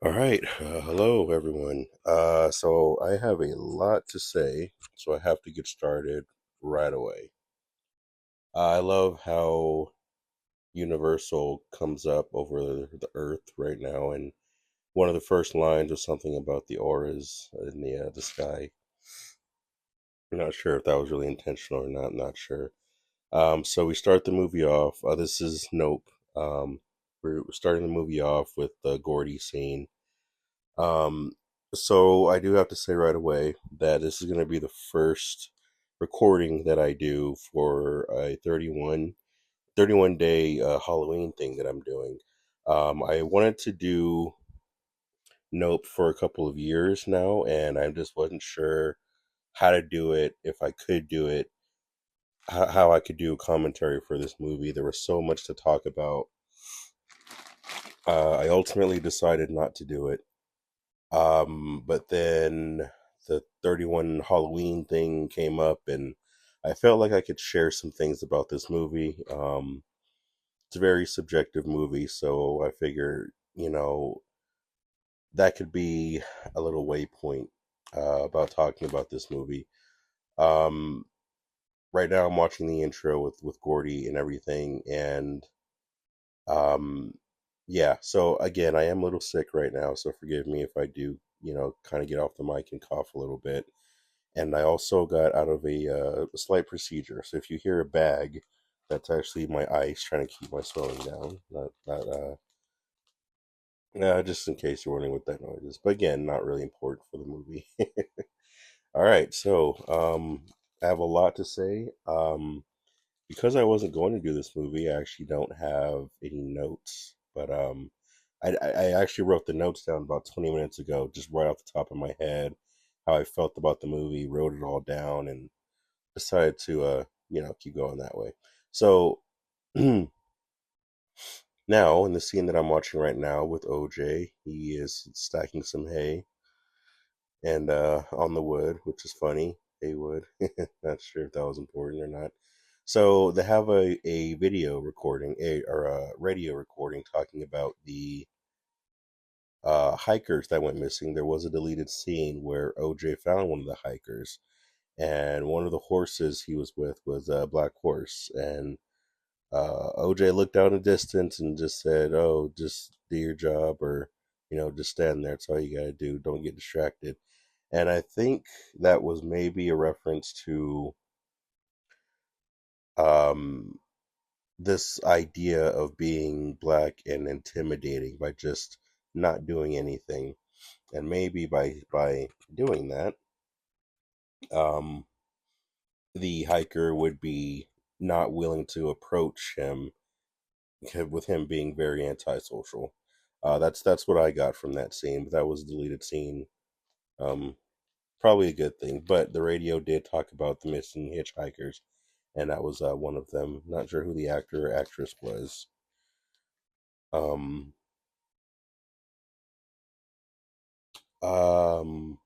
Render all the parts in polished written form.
All right. Hello, everyone. So I have a lot to say, so I have to get started right away. I love how Universal comes up over the Earth right now, and one of the first lines was something about the auras in the sky. I'm not sure if that was really intentional or not. I'm not sure. So we start the movie off. This is Nope. Um, we're starting the movie off with the Gordy scene. Um, so I do have to say right away that this is going to be the first recording that I do for a 31 day Halloween thing that I'm doing. I wanted to do Nope for a couple of years now, and I just wasn't sure how to do it, if I could do it, how I could do a commentary for this movie. There was so much to talk about. I ultimately decided not to do it. But then the 31 Halloween thing came up, and I felt like I could share some things about this movie. It's a very subjective movie, so I figure, that could be a little waypoint about talking about this movie. Um, right now, I'm watching the intro with Gordy and everything, and um, yeah. So again, I am a little sick right now, so forgive me if I do, kind of get off the mic and cough a little bit. And I also got out of a slight procedure. So if you hear a bag, that's actually my ice trying to keep my swelling down. Just in case you're wondering what that noise is. But again, not really important for the movie. All right, so I have a lot to say. Because I wasn't going to do this movie, I actually don't have any notes. But I actually wrote the notes down about 20 minutes ago, just right off the top of my head, how I felt about the movie, wrote it all down, and decided to keep going that way. So now in the scene that I'm watching right now with OJ, he is stacking some hay and on the wood, which is funny. Hay wood. Not sure if that was important or not. So they have a video recording, or a radio recording talking about the hikers that went missing. There was a deleted scene where OJ found one of the hikers, and one of the horses he was with was a black horse, and OJ looked out in the distance and just said, "Oh, just do your job, or just stand there. That's all you gotta do. Don't get distracted." And I think that was maybe a reference to um, this idea of being black and intimidating by just not doing anything, and maybe by doing that, um, the hiker would be not willing to approach him with him being very antisocial. That's what I got from that scene. But that was a deleted scene. Um, Probably a good thing. But the radio did talk about the missing hitchhikers, and that was one of them. Not sure who the actor or actress was. Um, um,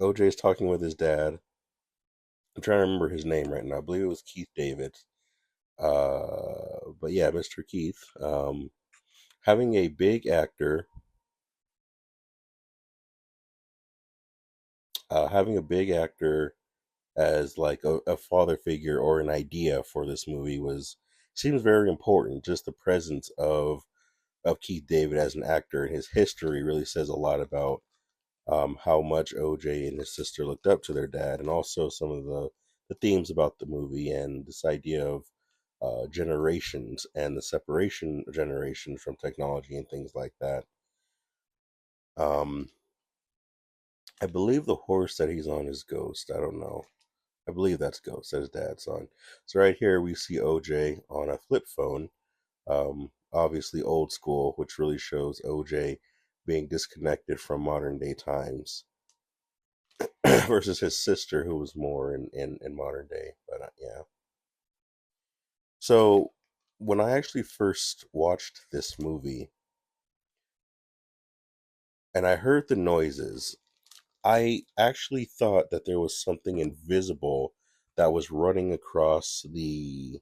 OJ is talking with his dad. I'm trying to remember his name right now. I believe it was Keith David. But yeah, Mr. Keith. Having a big actor, having a big actor as like a father figure or an idea for this movie was seems very important. Just the presence of Keith David as an actor and his history really says a lot about how much OJ and his sister looked up to their dad, and also some of the themes about the movie and this idea of generations and the separation of generations from technology and things like that. Um, I believe the horse that he's on is Ghost. I don't know. I believe that's Ghost that his dad's on. So right here we see OJ on a flip phone, obviously old school, which really shows OJ being disconnected from modern day times versus his sister, who was more in modern day. But yeah. So when I actually first watched this movie and I heard the noises, I actually thought that there was something invisible that was running across the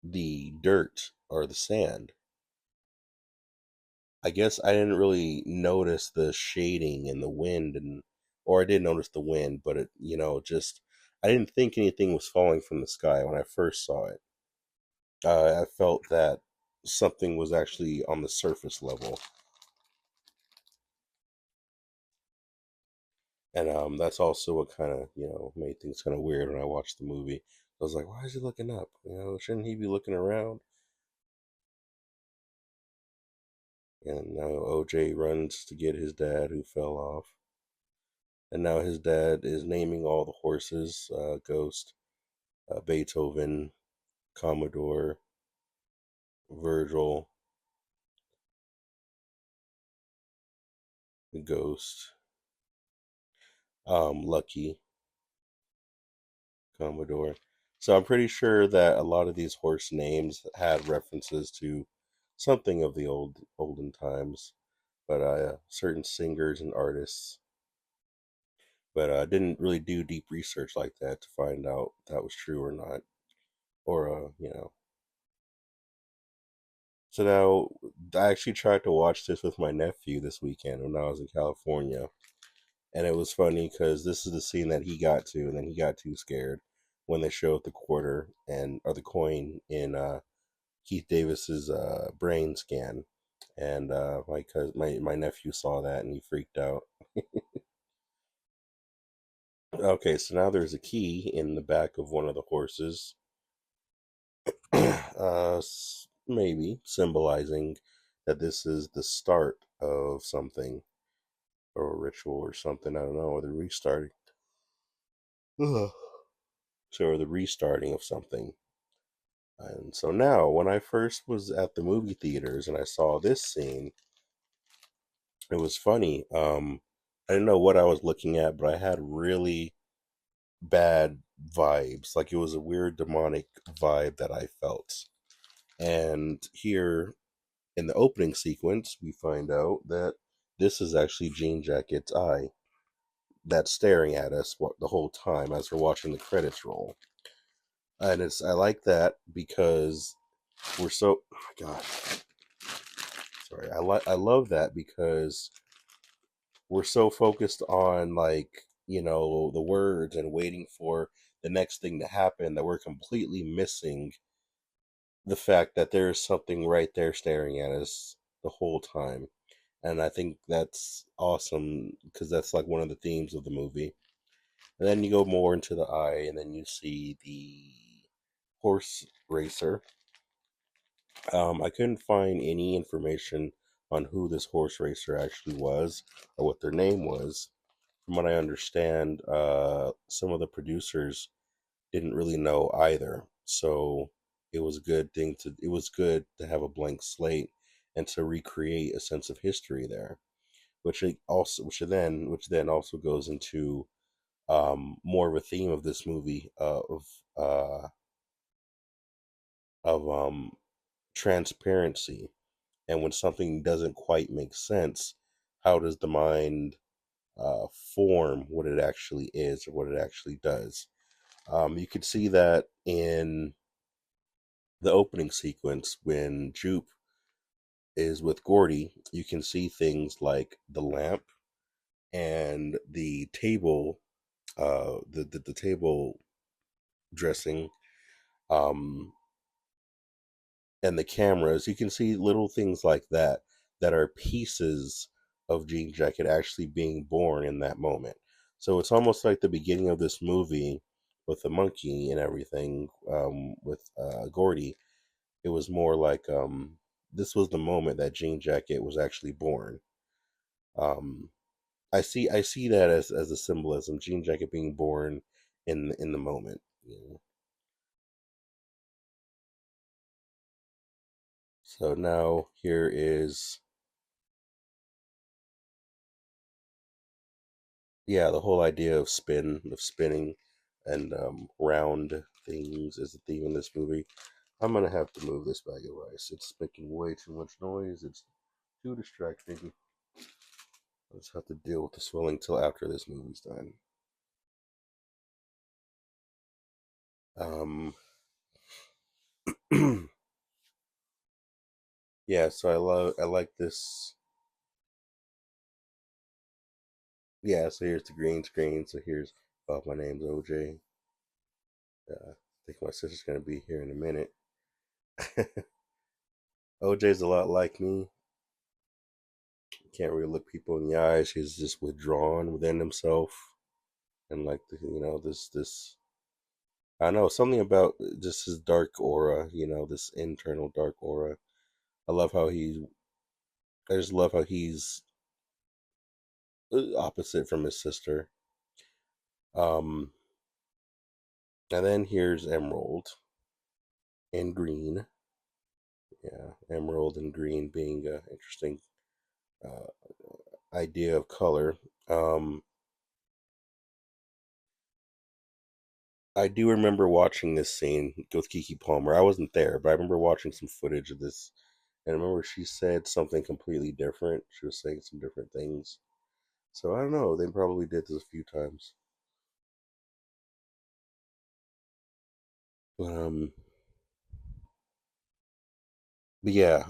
dirt or the sand. I guess I didn't really notice the shading and the wind, and or I did notice the wind, but just I didn't think anything was falling from the sky when I first saw it. I felt that something was actually on the surface level, and that's also what kind of made things kind of weird when I watched the movie. I was like, why is he looking up? Shouldn't he be looking around? And now OJ runs to get his dad who fell off. And now his dad is naming all the horses: Ghost, Beethoven, Commodore, Virgil, Ghost, Lucky, Commodore. So I'm pretty sure that a lot of these horse names had references to something of the olden times, but certain singers and artists. But I didn't really do deep research like that to find out if that was true or not, or So now I actually tried to watch this with my nephew this weekend when I was in California, and it was funny because this is the scene that he got to, and then he got too scared when they showed the quarter and or the coin in Keith Davis's brain scan, and my nephew saw that and he freaked out. Okay, so now there's a key in the back of one of the horses, maybe symbolizing that this is the start of something or a ritual or something. I don't know, or the restarting. Ugh. So, or the restarting of something. And so now, when I first was at the movie theaters and I saw this scene, it was funny. I didn't know what I was looking at, but I had really bad vibes. Like it was a weird demonic vibe that I felt. And here in the opening sequence, we find out that this is actually Jean Jacket's eye that's staring at us the whole time as we're watching the credits roll. And I like that because we're so oh my god, sorry, I love that because we're so focused on like the words and waiting for the next thing to happen that we're completely missing the fact that there is something right there staring at us the whole time. And I think that's awesome because that's like one of the themes of the movie. And then you go more into the eye, and then you see the horse racer. I couldn't find any information on who this horse racer actually was or what their name was. From what I understand, some of the producers didn't really know either. So it was good to have a blank slate and to recreate a sense of history there, which then also goes into more of a theme of this movie uh, of transparency. And when something doesn't quite make sense, how does the mind form what it actually is or what it actually does? You could see that in the opening sequence when Jupe is with Gordy. You can see things like the lamp and the table, the table dressing, um, and the cameras. You can see little things like that that are pieces of Jean Jacket actually being born in that moment. So it's almost like the beginning of this movie with the monkey and everything, with Gordy. It was more like this was the moment that Jean Jacket was actually born. Um, I see that as a symbolism, Jean Jacket being born in the moment. So now here is, yeah, the whole idea of spinning, and round things is the theme in this movie. I'm gonna have to move this bag of rice. It's making way too much noise. It's too distracting. I'll just have to deal with the swelling till after this movie's done. Um, Yeah, so I like this. Yeah, so here's the green screen. So here's, my name's OJ. I think my sister's gonna be here in a minute. OJ's a lot like me. Can't really look people in the eyes. He's just withdrawn within himself, and like this. I don't know something about just his dark aura. This internal dark aura. I love how he. I just love how he's opposite from his sister. Um, and then here's Emerald and Green. Yeah, Emerald and Green being an interesting uh, idea of color. Um, I do remember watching this scene with Kiki Palmer. I wasn't there, but I remember watching some footage of this, and I remember she said something completely different. She was saying some different things. So I don't know. They probably did this a few times, but but yeah,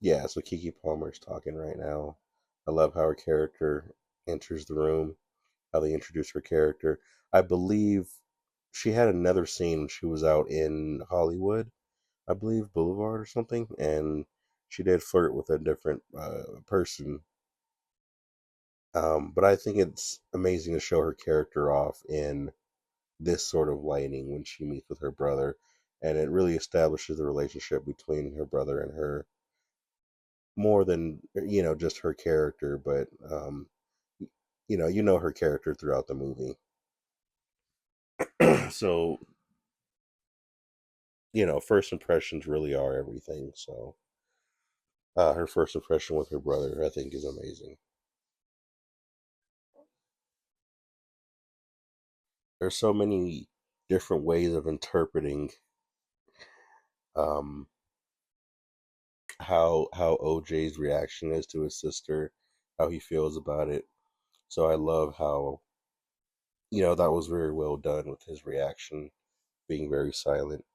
yeah. So Kiki Palmer's talking right now. I love how her character enters the room, how they introduce her character. I believe she had another scene when she was out in Hollywood, I believe Boulevard or something, and she did flirt with a different person. But I think it's amazing to show her character off in this sort of lighting when she meets with her brother, and it really establishes the relationship between her brother and her more than just her character, but her character throughout the movie. So first impressions really are everything. So her first impression with her brother, I think, is amazing. There's so many different ways of interpreting um, how OJ's reaction is to his sister, how he feels about it. So I love how that was very well done with his reaction being very silent.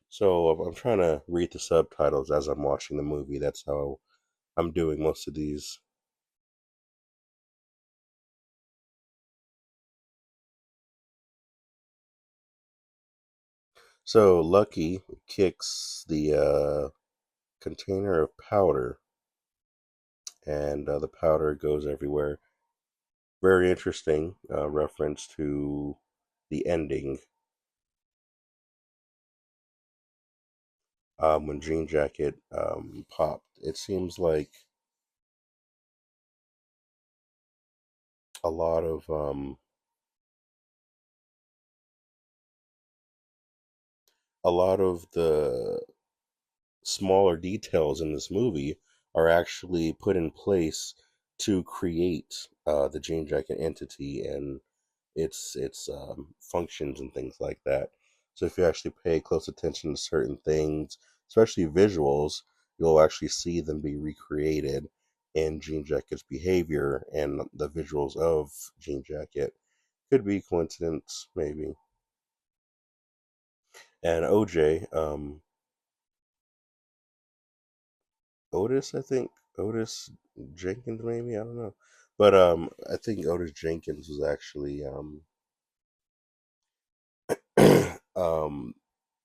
So I'm trying to read the subtitles as I'm watching the movie. That's how I'm doing most of these. So Lucky kicks the container of powder, and the powder goes everywhere. Very interesting reference to the ending when Jean Jacket popped. It seems like a lot of the smaller details in this movie are actually put in place to create the Jean Jacket entity and its functions and things like that. So if you actually pay close attention to certain things, especially visuals, you'll actually see them be recreated in Jean Jacket's behavior and the visuals of Jean Jacket. Could be coincidence, maybe. And OJ, Otis, I think Otis Jenkins, maybe I don't know, but I think Otis Jenkins was actually um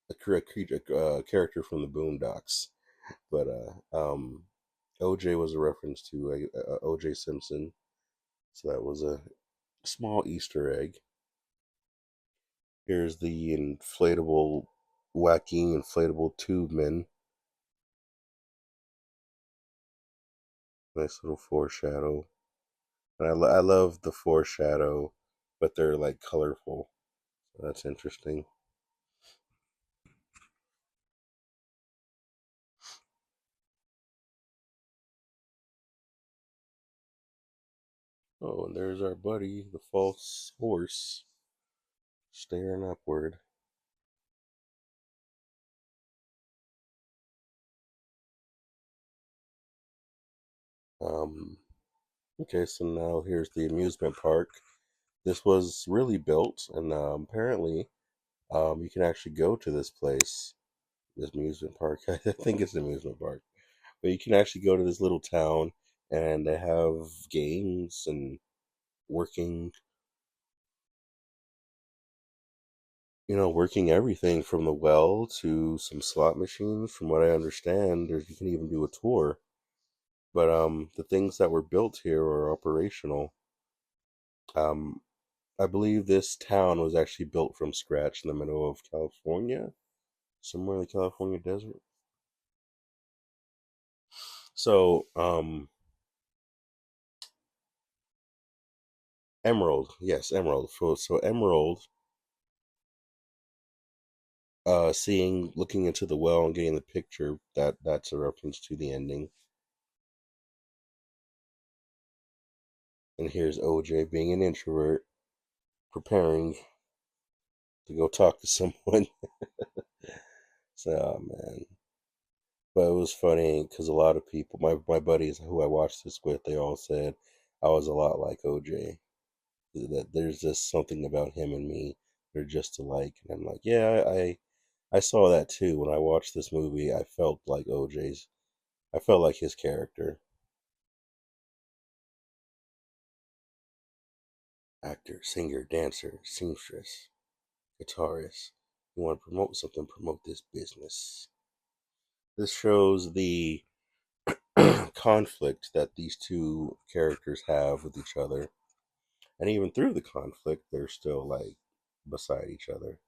a character from the Boondocks, but OJ was a reference to OJ Simpson, so that was a small Easter egg. Here's the wacky inflatable tube man. Nice little foreshadow, and I love the foreshadow, but they're like colorful. So that's interesting. Oh, and there's our buddy, the false horse, staring upward. Um, okay, so now here's the amusement park. This was really built, and apparently, you can actually go to this place, this amusement park. I think it's an amusement park, but you can actually go to this little town, and they have games and working, working everything from the well to some slot machines. From what I understand, you can even do a tour. But the things that were built here are operational. Um, I believe this town was actually built from scratch in the middle of California, somewhere in the California desert. So, Emerald, yes, Emerald. So Emerald, looking into the well and getting the picture, that's a reference to the ending. And here's OJ being an introvert, preparing to go talk to someone. So, oh, man. But it was funny because a lot of people, my buddies who I watched this with, they all said I was a lot like OJ. That there's just something about him and me. They're just alike. And I'm like, yeah, I saw that too. When I watched this movie, I felt like OJ's. I felt like his character. Actor, singer, dancer, seamstress, guitarist. You want to promote something, promote this business. This shows the conflict that these two characters have with each other. And even through the conflict, they're still like beside each other.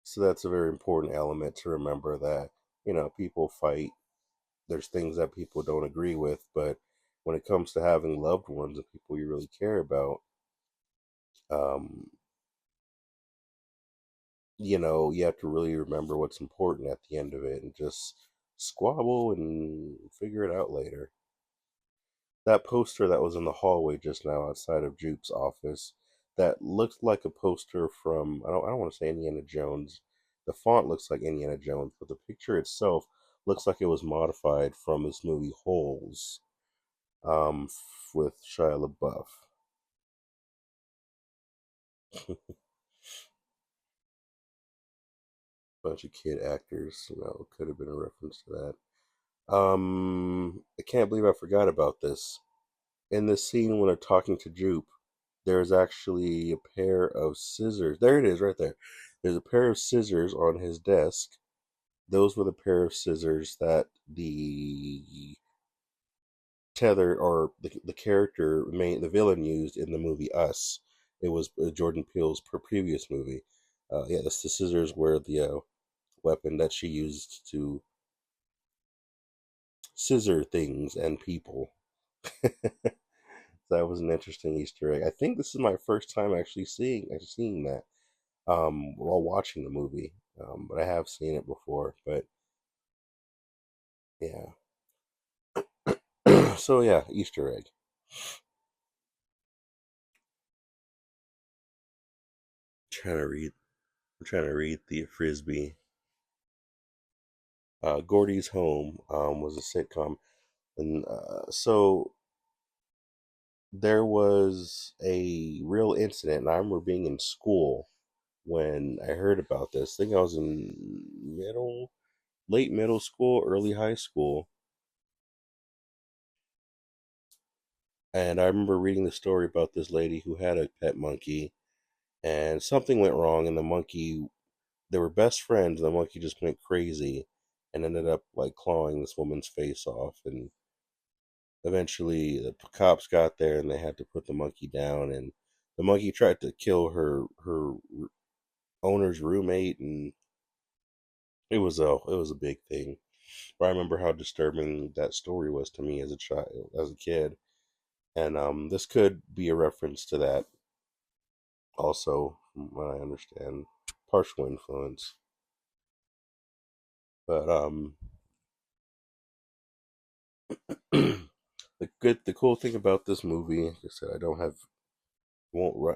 So that's a very important element to remember that, people fight. There's things that people don't agree with, but when it comes to having loved ones and people you really care about, um, you have to really remember what's important at the end of it and just squabble and figure it out later. That poster that was in the hallway just now outside of Jupe's office, that looked like a poster from I don't want to say Indiana Jones. The font looks like Indiana Jones, but the picture itself looks like it was modified from this movie Holes, with Shia LaBeouf. Bunch of kid actors, could have been a reference to that. I can't believe I forgot about this. In the scene when they're talking to Jupe, there's actually a pair of scissors. There it is, right there. There's a pair of scissors on his desk. Those were the pair of scissors that the tether or the character, the villain, used in the movie Us. It was Jordan Peele's previous movie. Yeah, the scissors were the weapon that she used to scissor things and people. That was an interesting Easter egg. I think this is my first time actually seeing that, while watching the movie. But I have seen it before. But yeah, so yeah, Easter egg. Trying to read. I'm trying to read the frisbee. Gordy's Home was a sitcom, and so there was a real incident. And I remember being in school when I heard about this. I think I was in late middle school, early high school, and I remember reading the story about this lady who had a pet monkey, and something went wrong, and the monkey, they were best friends, and the monkey just went crazy and ended up like clawing this woman's face off. And eventually the cops got there and they had to put the monkey down. And the monkey tried to kill her owner's roommate, and it was a big thing. But I remember how disturbing that story was to me as a child, as a kid. And this could be a reference to that also, from what I understand, partial influence. But the cool thing about this movie, like I said,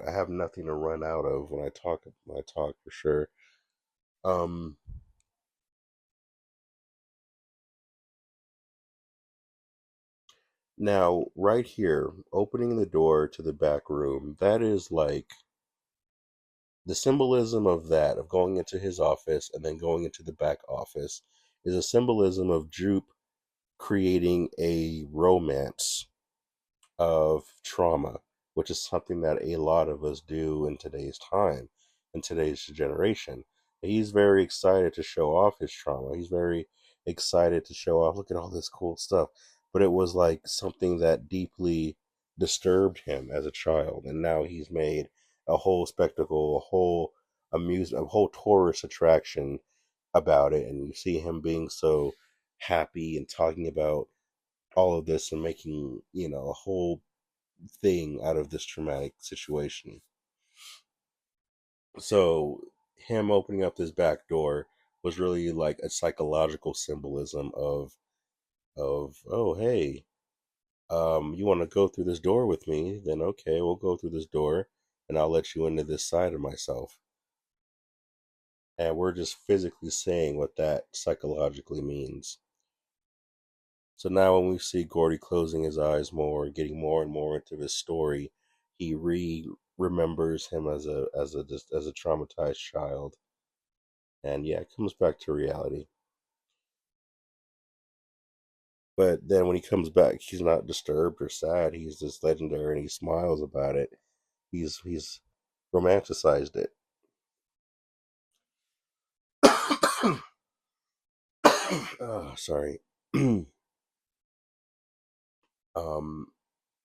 I have nothing to run out of when I talk for sure. Um, Now, right here, opening the door to the back room, that is like the symbolism of that, of going into his office and then going into the back office, is a symbolism of Jupe creating a romance of trauma, which is something that a lot of us do in today's time, in today's generation. He's very excited to show off his trauma. He's very excited to show off, look at all this cool stuff. But it was like something that deeply disturbed him as a child. And now he's made a whole spectacle, a whole amusement, a whole tourist attraction about it. And you see him being so happy and talking about all of this and making, a whole thing out of this traumatic situation. So him opening up this back door was really like a psychological symbolism of oh hey, you want to go through this door with me? Then okay, we'll go through this door, and I'll let you into this side of myself. And we're just physically saying what that psychologically means. So now when we see Gordy closing his eyes more, getting more and more into his story, he remembers him as a traumatized child. And yeah, it comes back to reality. But then when he comes back, he's not disturbed or sad. He's just legendary and he smiles about it. He's romanticized it. Oh, sorry. um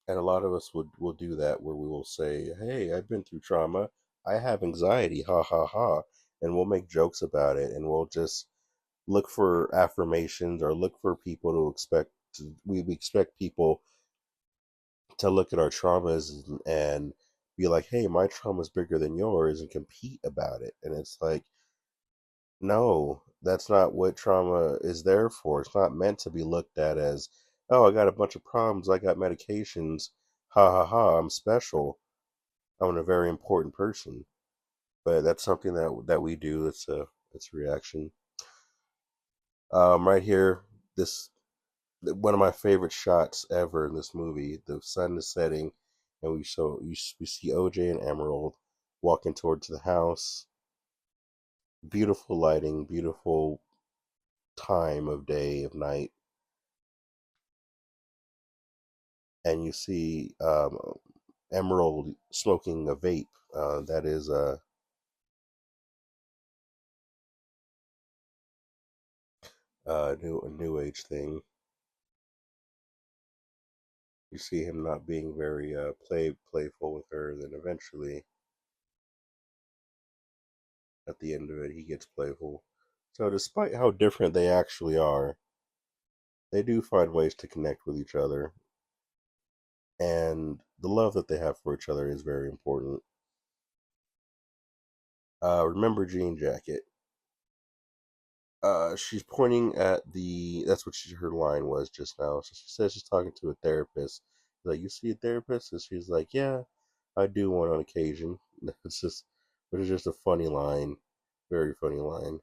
and a lot of us will do that where we will say, "Hey, I've been through trauma. I have anxiety. Ha ha ha." And we'll make jokes about it and we'll just look for affirmations or look for people to expect we expect people to look at our traumas and be like, "Hey, my trauma is bigger than yours," and compete about it. And it's like, no, that's not what trauma is there for. It's not meant to be looked at as, "Oh, I got a bunch of problems. I got medications. Ha ha ha, I'm special. I'm a very important person." But that's something that we do. It's a reaction. Right here, this one of my favorite shots ever in this movie. The sun is setting, and we see OJ and Emerald walking towards the house. Beautiful lighting, beautiful time of day of night, and you see Emerald smoking a vape. That is a new age thing. You see him not being very playful with her. Then eventually, at the end of it, he gets playful. So despite how different they actually are, they do find ways to connect with each other, and the love that they have for each other is very important. Remember Jean Jacket. She's pointing at the. That's what her line was just now. So she says she's talking to a therapist. Like, you see a therapist, and she's like, "Yeah, I do one on occasion." It's just, which is just a funny line, very funny line.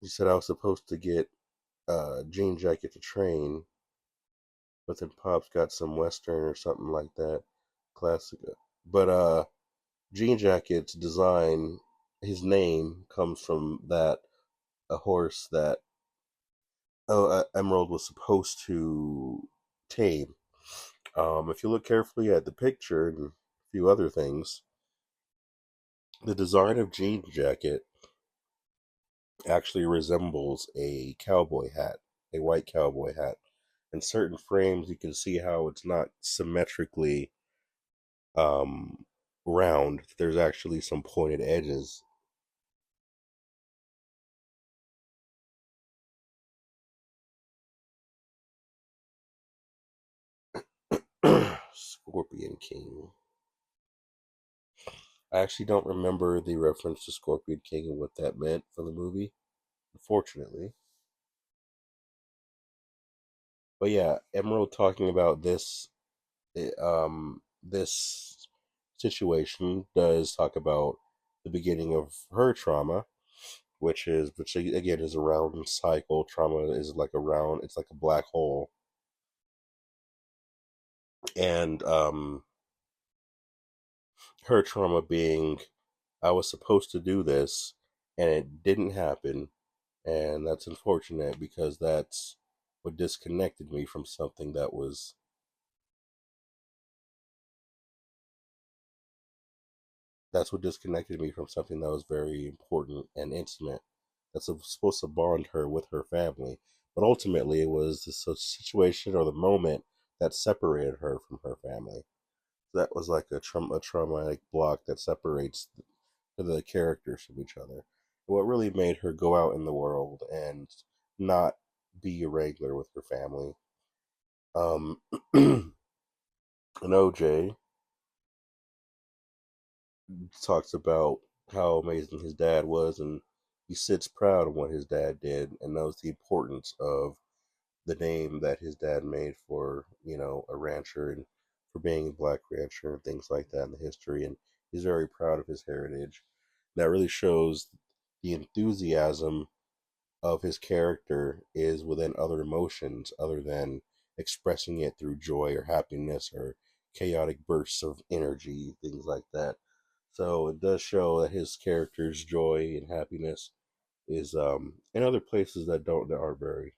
She said I was supposed to get Jean Jacket to train, but then Pop's got some Western or something like that, classic. But Jean Jacket's design, his name comes from that a horse that Emerald was supposed to tame. If you look carefully at the picture and a few other things, the design of Jean Jacket actually resembles a cowboy hat, a white cowboy hat. In certain frames, you can see how it's not symmetrically um, round. There's actually some pointed edges. Scorpion King. I actually don't remember the reference to Scorpion King and what that meant for the movie, unfortunately. But yeah, Emerald talking about this situation does talk about the beginning of her trauma, which again is a round cycle. Trauma is like a round. It's like a black hole, and her trauma being, I was supposed to do this, and it didn't happen, and that's unfortunate because that's what disconnected me from something that was that's what disconnected me from something that was very important and intimate. That's supposed to bond her with her family, but ultimately it was the situation or the moment that separated her from her family. That was like a traumatic block that separates the characters from each other. What really made her go out in the world and not be a regular with her family. And OJ talks about how amazing his dad was, and he sits proud of what his dad did and knows the importance of the name that his dad made for, a rancher and for being a black rancher and things like that in the history. And he's very proud of his heritage. That really shows the enthusiasm of his character is within other emotions other than expressing it through joy or happiness or chaotic bursts of energy, things like that. So it does show that his character's joy and happiness is in other places that are very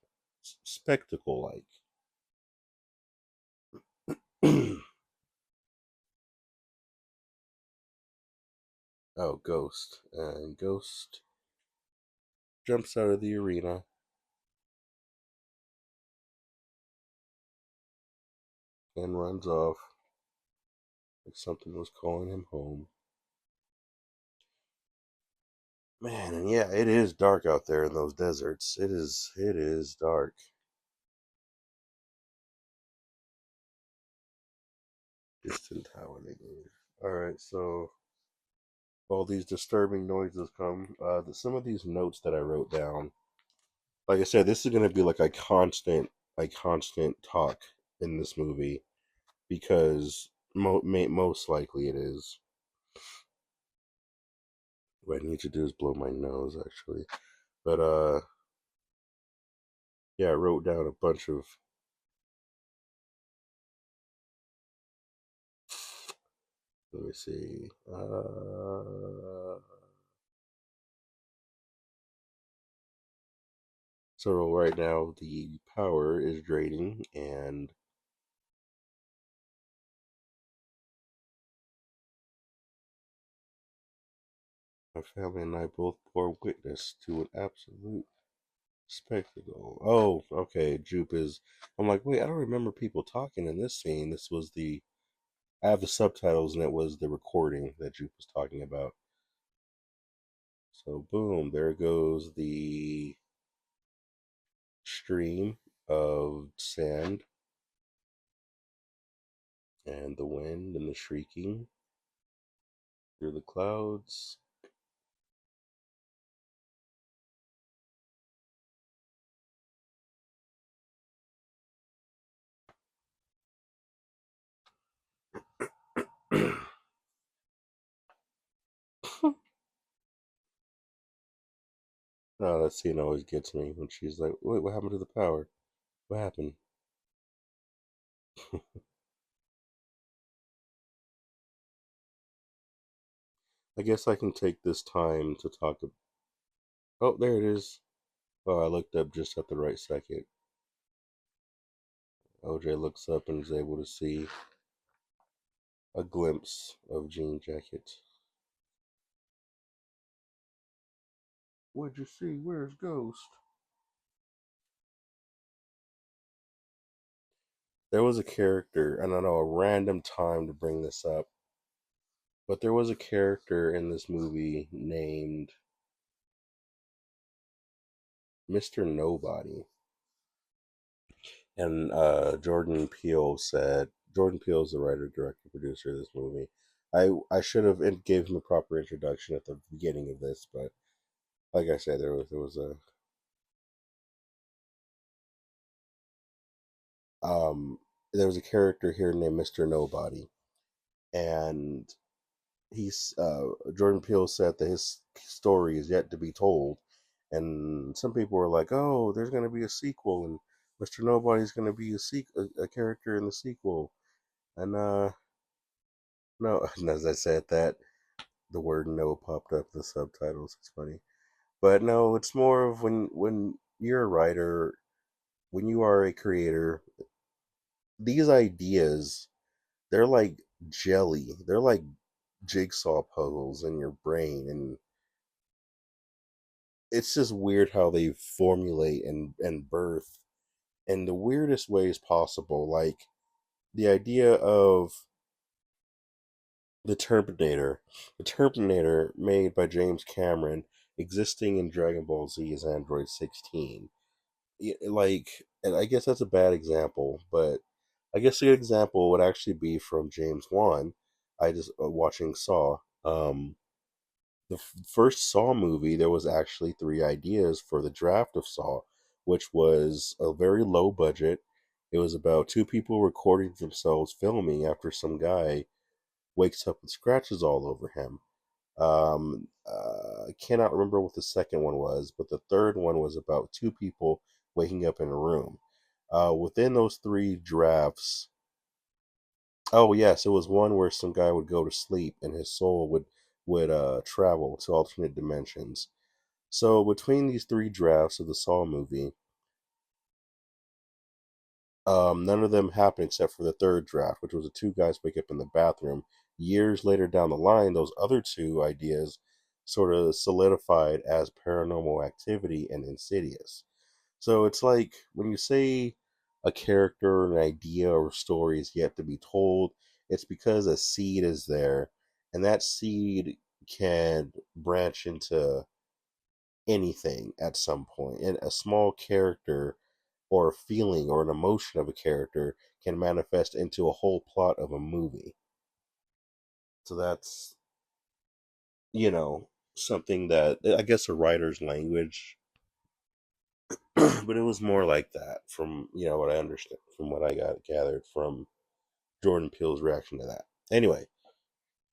spectacle like. Oh, Ghost. And Ghost jumps out of the arena and runs off like something was calling him home. Man, and yeah, it is dark out there in those deserts. It is dark. Distant howling. Alright, so all these disturbing noises come. Some of these notes that I wrote down, like I said, this is gonna be like a constant talk in this movie because most likely it is. What I need to do is blow my nose actually. But yeah, I wrote down a bunch of. Let me see. So right now the power is draining, and my family and I both bore witness to an absolute spectacle. Oh, okay. Jupe is. I'm like, wait, I don't remember people talking in this scene. This was the. I have the subtitles, and it was the recording that Jupe was talking about. So boom, there goes the stream of sand and the wind and the shrieking through the clouds. Oh, that scene always gets me when she's like, "Wait, what happened to the power? What happened?" I guess I can take this time to talk. Oh, there it is. Oh, I looked up just at the right second. OJ looks up and is able to see a glimpse of Jean Jacket. What'd you see? Where's Ghost? There was a character, and I know a random time to bring this up, but there was a character in this movie named Mr. Nobody. And Jordan Peele is the writer, director, producer of this movie. I should have gave him a proper introduction at the beginning of this, but like I said, um there was a character here named Mr. Nobody, and Jordan Peele said that his story is yet to be told, And some people were like, "Oh, there's going to be a sequel, and Mr. Nobody's going to be a character in the sequel." And no, and as I said that, the word "no" popped up in the subtitles. It's funny, but no, it's more of when you're a writer, when you are a creator, these ideas, they're like jelly. They're like jigsaw puzzles in your brain, and it's just weird how they formulate and birth in the weirdest ways possible. Like the idea of the Terminator, the Terminator made by James Cameron, existing in Dragon Ball Z as Android 16. Like, and I guess that's a bad example, but I guess a good example would actually be from James Wan. I just watching Saw. The first Saw movie, there was actually three ideas for the draft of Saw, which was a very low budget. It was about two people recording themselves filming after some guy wakes up with scratches all over him. I cannot remember what the second one was, but the third one was about two people waking up in a room. Within those three drafts, oh yes, it was one where some guy would go to sleep and his soul would travel to alternate dimensions. So between these three drafts of the Saw movie, none of them happened except for the third draft, which was the two guys wake up in the bathroom. Years later down the line, those other two ideas sort of solidified as Paranormal Activity and Insidious. So it's like when you say a character, an idea, or story is yet to be told, it's because a seed is there, and that seed can branch into anything at some point. And a small character or a feeling or an emotion of a character can manifest into a whole plot of a movie. So that's, you know, something that I guess a writer's language, but it was more like that from, what I understand, from what I got gathered from Jordan Peele's reaction to that. Anyway,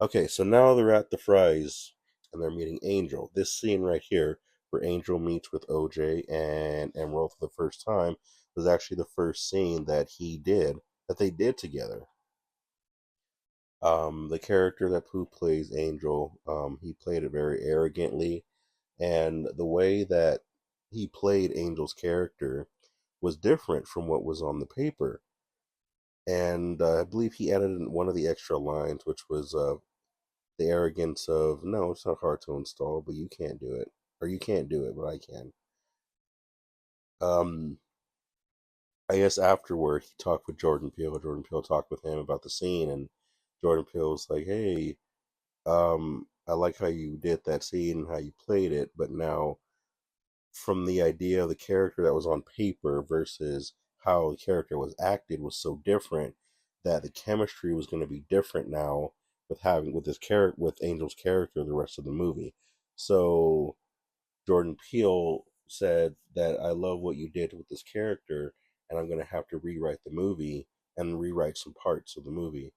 okay, so now they're at the Fries and they're meeting Angel. This scene right here, where Angel meets with OJ and Emerald for the first time, was actually the first scene that they did together. The character that Pooh plays, Angel, he played it very arrogantly, and the way that he played Angel's character was different from what was on the paper. And I believe he added in one of the extra lines, which was the arrogance of, no, it's not hard to install, but you can't do it, or you can't do it, but I can. Um, I guess afterward he talked with Jordan Peele. Jordan Peele talked with him about the scene, and Jordan Peele was like, "Hey, I like how you did that scene and how you played it, but now from the idea of the character that was on paper versus how the character was acted was so different that the chemistry was going to be different now with this character with Angel's character the rest of the movie." So Jordan Peele said that I love what you did with this character, and I'm going to have to rewrite the movie and rewrite some parts of the movie.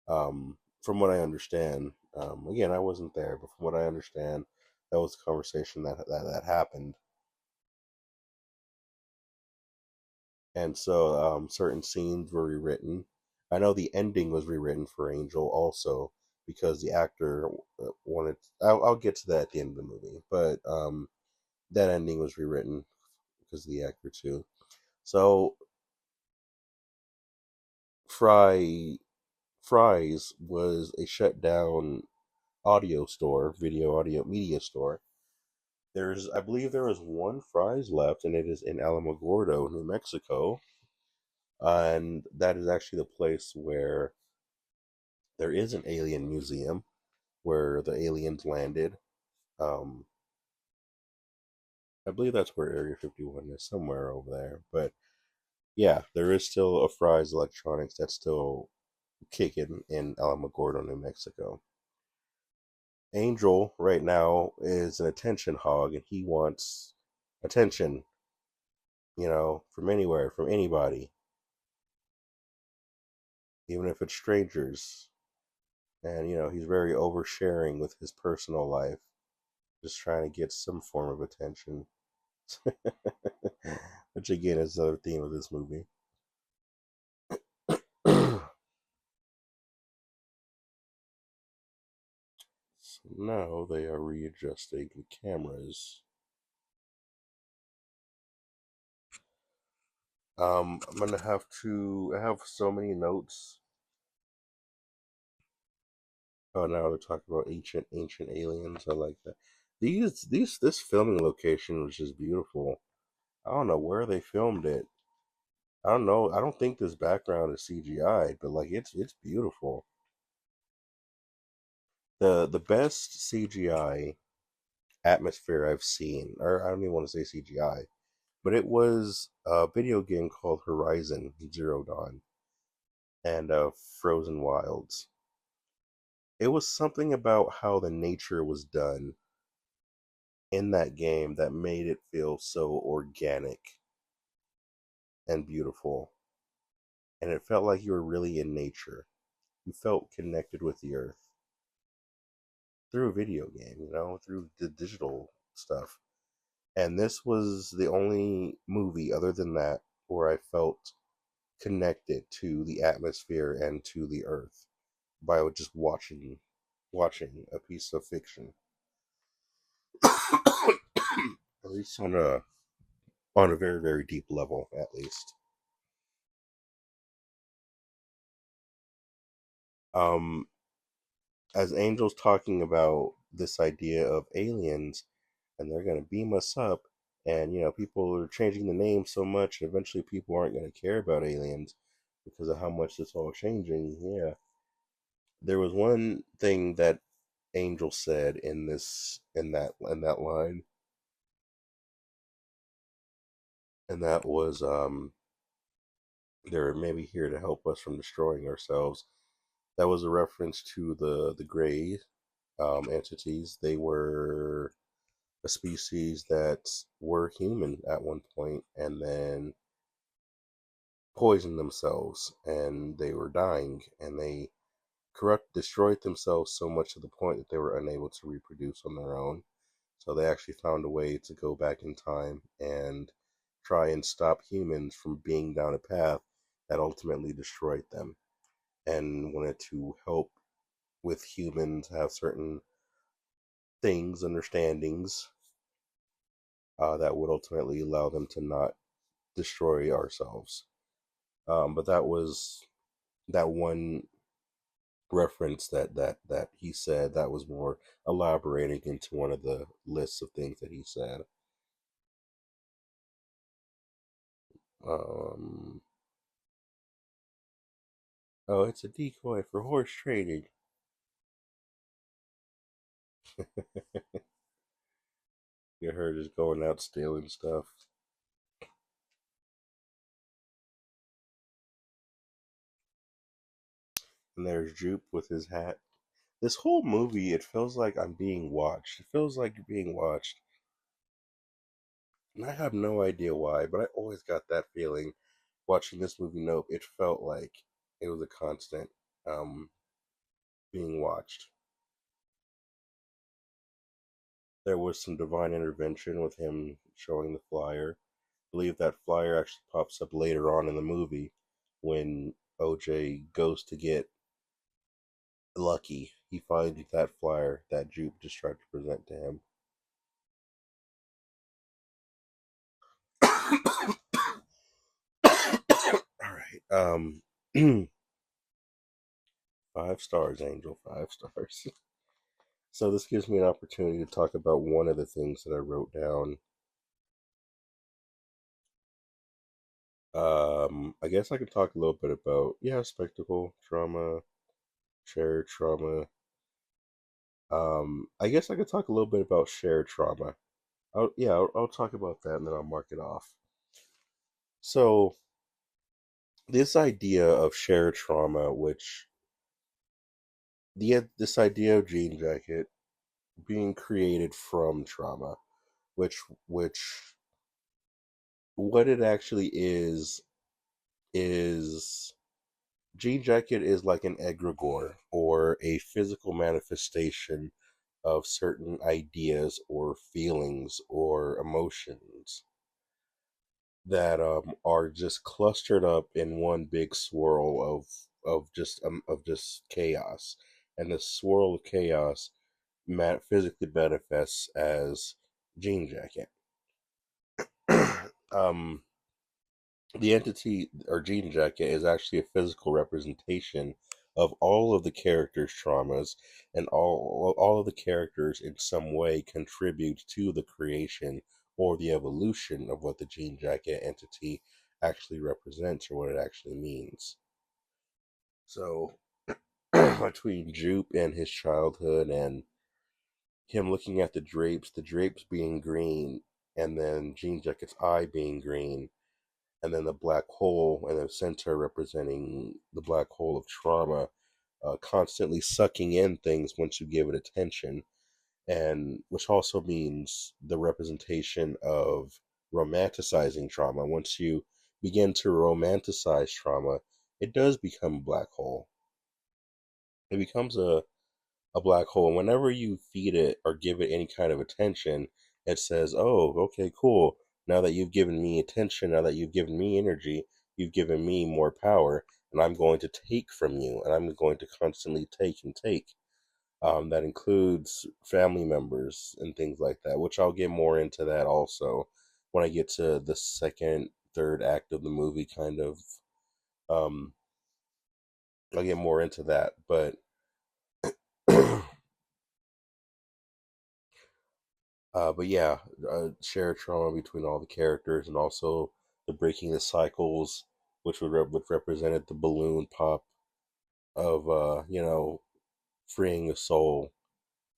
From what I understand, again, I wasn't there, but from what I understand, that was the conversation that happened. And so certain scenes were rewritten. I know the ending was rewritten for Angel also because the actor wanted. I'll get to that at the end of the movie, but that ending was rewritten because of the actor too. So Fry Fry's was a shut down audio store, video audio media store. I believe there is one Fry's left, and it is in Alamogordo, New Mexico, and that is actually the place where there is an alien museum where the aliens landed. Um, I believe that's where Area 51 is, somewhere over there. But yeah, there is still a Fry's Electronics that's still kicking in Alamogordo, New Mexico. Angel right now is an attention hog, and he wants attention, from anywhere, from anybody, even if it's strangers. And he's very oversharing with his personal life. just trying to get some form of attention. Which again is another theme of this movie. So now they are readjusting the cameras. I'm gonna have to. I have so many notes. Oh, now they're talking about ancient aliens. I like that. This filming location was just beautiful. I don't know where they filmed it. I don't know. I don't think this background is CGI, but like it's beautiful. The best CGI atmosphere I've seen, or I don't even want to say CGI, but it was a video game called Horizon Zero Dawn and Frozen Wilds. It was something about how the nature was done in that game that made it feel so organic and beautiful. And it felt like you were really in nature. You felt connected with the earth through a video game, through the digital stuff. And this was the only movie other than that where I felt connected to the atmosphere and to the earth by just watching a piece of fiction. At least on a very, very deep level, at least. Um, as Angel's talking about this idea of aliens, and they're gonna beam us up, and people are changing the name so much, and eventually people aren't gonna care about aliens because of how much it's all changing. Yeah, there was one thing that Angel said in that line, and that was they're maybe here to help us from destroying ourselves. That was a reference to the gray entities. They were a species that were human at one point and then poisoned themselves, and they were dying, and they destroyed themselves so much to the point that they were unable to reproduce on their own. So they actually found a way to go back in time and try and stop humans from being down a path that ultimately destroyed them, and wanted to help with humans have certain things, understandings that would ultimately allow them to not destroy ourselves. But that was that one reference that he said that was more elaborating into one of the lists of things that he said. Um, oh, it's a decoy for horse trading. Get her just going out stealing stuff. And there's Jupe with his hat. This whole movie, it feels like I'm being watched. It feels like you're being watched. And I have no idea why, but I always got that feeling watching this movie. Nope, it felt like it was a constant um, being watched. There was some divine intervention with him showing the flyer. I believe that flyer actually pops up later on in the movie when OJ goes to get Lucky. He finds that flyer that Jupe just tried to present to him. All right. 5 stars, Angel. 5 stars. So this gives me an opportunity to talk about one of the things that I wrote down. I guess I could talk a little bit about spectacle, trauma, shared trauma. I guess I could talk a little bit about shared trauma. I'll talk about that and then I'll mark it off. So this idea of shared trauma, which this idea of Jean Jacket being created from trauma, which what it actually is Jean Jacket is like an egregore or a physical manifestation of certain ideas or feelings or emotions that are just clustered up in one big swirl of just chaos, and the swirl of chaos physically manifests as Jean Jacket. um, the entity or Jean Jacket is actually a physical representation of all of the characters' traumas, and all of the characters in some way contribute to the creation or the evolution of what the Jean Jacket entity actually represents or what it actually means. So between Jupe and his childhood and him looking at the drapes being green, and then Jean Jacket's eye being green, and then the black hole and the center representing the black hole of trauma, constantly sucking in things once you give it attention, and which also means the representation of romanticizing trauma. Once you begin to romanticize trauma, it does become a black hole. It becomes a black hole. And whenever you feed it or give it any kind of attention, it says, "Oh, okay, cool. Now that you've given me attention, now that you've given me energy, you've given me more power, and I'm going to take from you, and I'm going to constantly take and take." That includes family members and things like that, which I'll get more into that also when I get to the second, third act of the movie. Kind of, um, I'll get more into that, but. But yeah, shared trauma between all the characters, and also the breaking the cycles, which represented the balloon pop of freeing a soul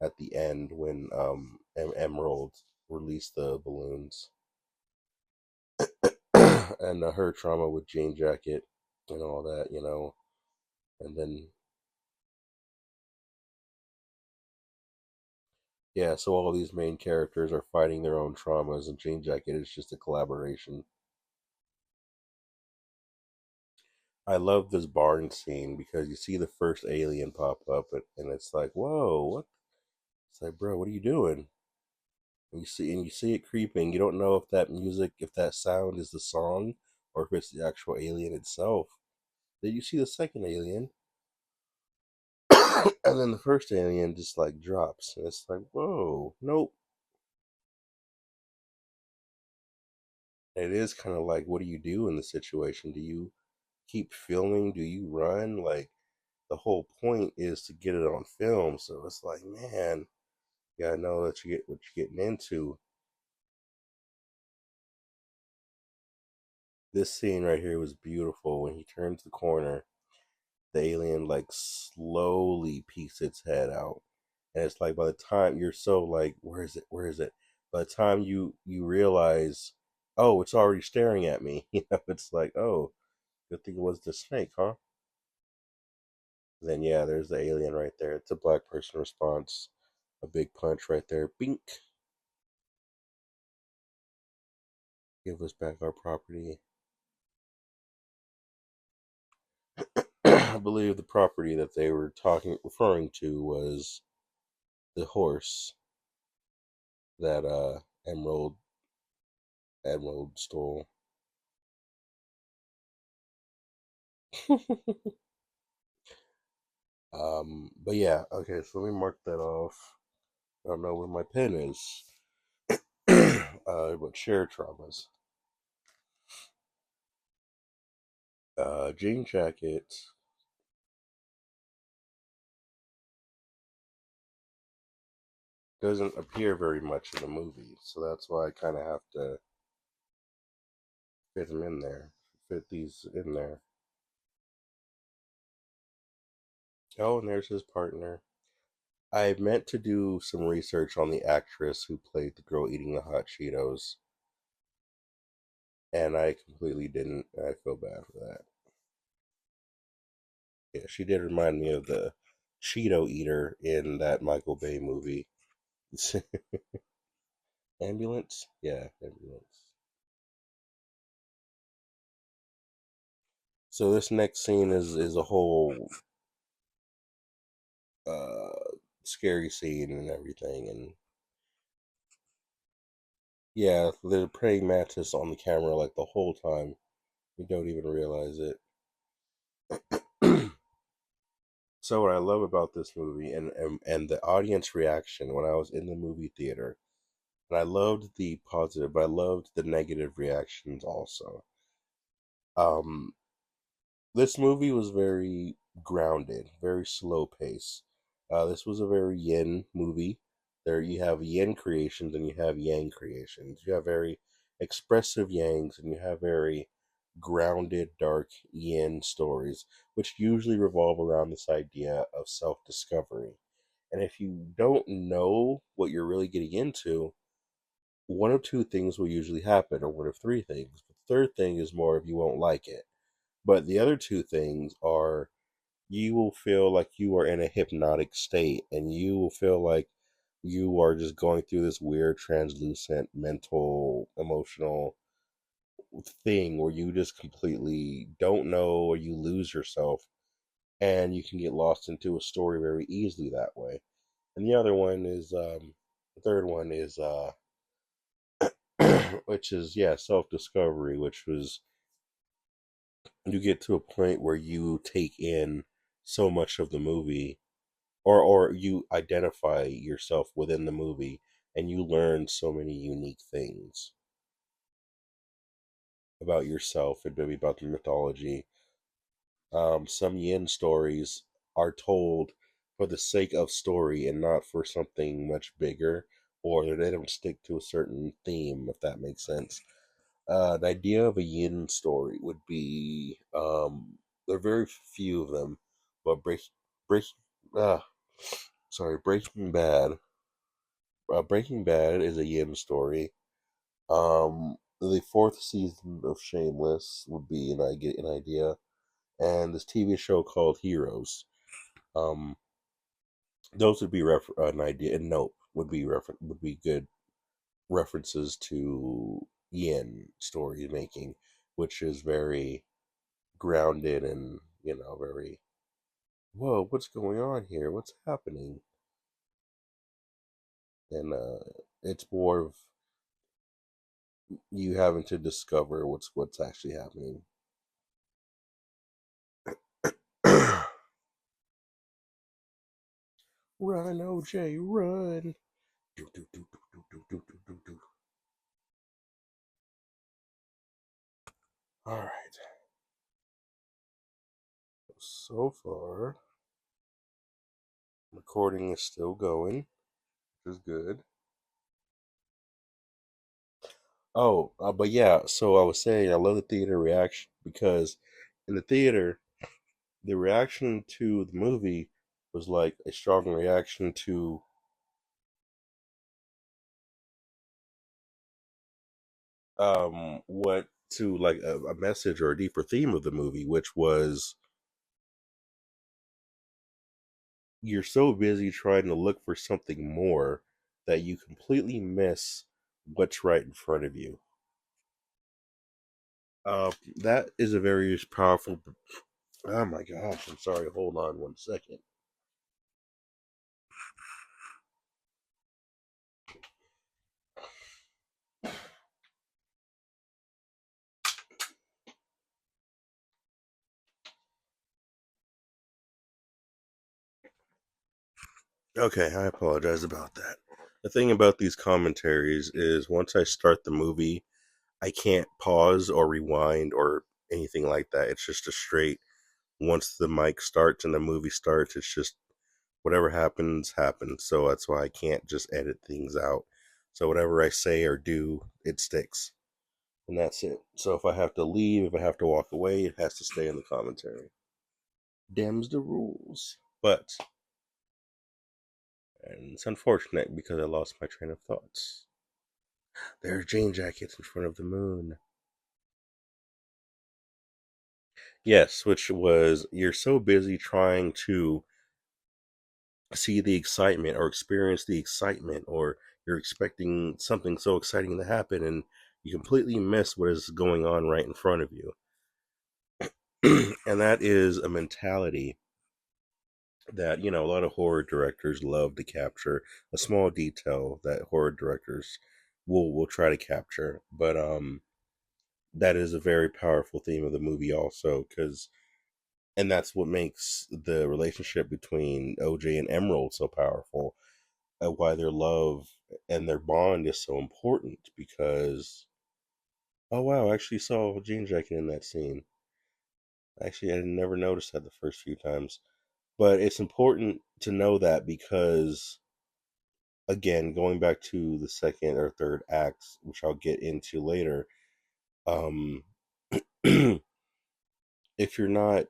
at the end when Emerald released the balloons, and her trauma with Jane Jacket and all that, and then yeah, so all these main characters are fighting their own traumas, and Jane Jacket is just a collaboration. I love this barn scene because you see the first alien pop up, and it's like, whoa, what? It's like, bro, what are you doing? And you see it creeping. You don't know if that music, if that sound is the song, or if it's the actual alien itself. Then you see the second alien, and then the first alien just like drops, and it's like, whoa, nope. And it is kind of like, what do you do in the situation? Do you keep filming? Do you run? Like, the whole point is to get it on film. So it's like, man, you gotta know that you get what you're getting into. This scene right here was beautiful. When he turns the corner, the alien like slowly peeks its head out, and it's like by the time you're so like, where is it? Where is it? By the time you realize, oh, it's already staring at me. It's like, oh, good thing it was the snake, huh? Then yeah, there's the alien right there. It's a black person response. A big punch right there. Bink. Give us back our property. I believe the property that they were referring to was the horse that Emerald stole. But yeah, okay, so let me mark that off. I don't know where my pen is. But shared traumas. Jean Jacket doesn't appear very much in the movie, so that's why I kind of have to fit him in there, fit these in there. Oh, and there's his partner. I meant to do some research on the actress who played the girl eating the hot Cheetos, and I completely didn't. And I feel bad for that. Yeah, she did remind me of the Cheeto eater in that Michael Bay movie. Ambulance? Yeah, ambulance. So this next scene is a whole scary scene and everything. And yeah, the praying mantis on the camera like the whole time. You don't even realize it. So what I love about this movie and the audience reaction when I was in the movie theater, and I loved the positive, but I loved the negative reactions also. Um, this movie was very grounded, very slow pace. This was a very yin movie. There you have yin creations and you have yang creations. You have very expressive yangs and you have very grounded, dark yin stories, which usually revolve around this idea of self discovery. And if you don't know what you're really getting into, one of two things will usually happen, or one of three things. The third thing is more of you won't like it. But the other two things are you will feel like you are in a hypnotic state and you will feel like you are just going through this weird translucent mental emotional thing where you just completely don't know or you lose yourself and you can get lost into a story very easily that way. And the other one is the third one is which is yeah, self-discovery, which was you get to a point where you take in so much of the movie or you identify yourself within the movie and you learn so many unique things about yourself and maybe about the mythology. Some yin stories are told for the sake of story and not for something much bigger, or they don't stick to a certain theme, if that makes sense. The idea of a yin story would be there are very few of them, but break, uh, Breaking Bad is a yin story. The fourth season of Shameless would be an idea, and this TV show called Heroes. Um, those would be an idea, and Nope would be good references to yin story making, which is very grounded and very whoa, what's going on here? What's happening? And it's more of you having to discover what's actually happening. Run, OJ, run! Do, do, do, do, do, do, do, do, do, do. All right. So far, recording is still going, which is good. Oh, but yeah. So I was saying I love the theater reaction because in the theater, the reaction to the movie was like a strong reaction to what to like a message or a deeper theme of the movie, which was you're so busy trying to look for something more that you completely miss what's right in front of you. That is a very powerful. Oh my gosh! I'm sorry. Hold on one second. Okay, I apologize about that. The thing about these commentaries is once I start the movie, I can't pause or rewind or anything like that. It's just a straight. Once the mic starts and the movie starts, it's just whatever happens, happens. So that's why I can't just edit things out. So whatever I say or do, it sticks. And that's it. So if I have to leave, if I have to walk away, it has to stay in the commentary. Dems the rules. But, and it's unfortunate because I lost my train of thoughts. There's Jane Jackets in front of the moon. Yes, which was you're so busy trying to see the excitement or experience the excitement or you're expecting something so exciting to happen and you completely miss what is going on right in front of you. And that is a mentality that a lot of horror directors love to capture, a small detail that horror directors will try to capture. But that is a very powerful theme of the movie also, because and that's what makes the relationship between OJ and Emerald so powerful, why their love and their bond is so important. Because oh wow, I actually saw Jean Jacket in that scene. Actually, I never noticed that the first few times. But it's important to know that because, again, going back to the second or third acts, which I'll get into later, um, if you're not,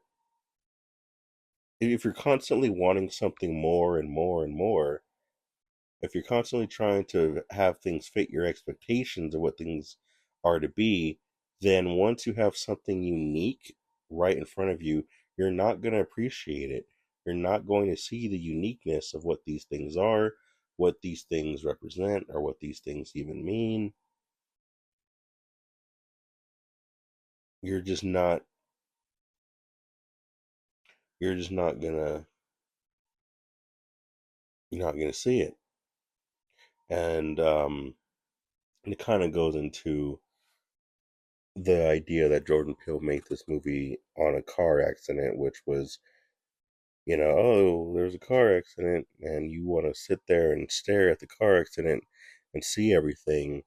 if you're constantly wanting something more and more and more, if you're constantly trying to have things fit your expectations of what things are to be, then once you have something unique right in front of you, you're not going to appreciate it. You're not going to see the uniqueness of what these things are, what these things represent, or what these things even mean. You're just not you're just not gonna you're not gonna see it. And it kind of goes into the idea that Jordan Peele made this movie on a car accident, which was, oh, there's a car accident, and you want to sit there and stare at the car accident and see everything,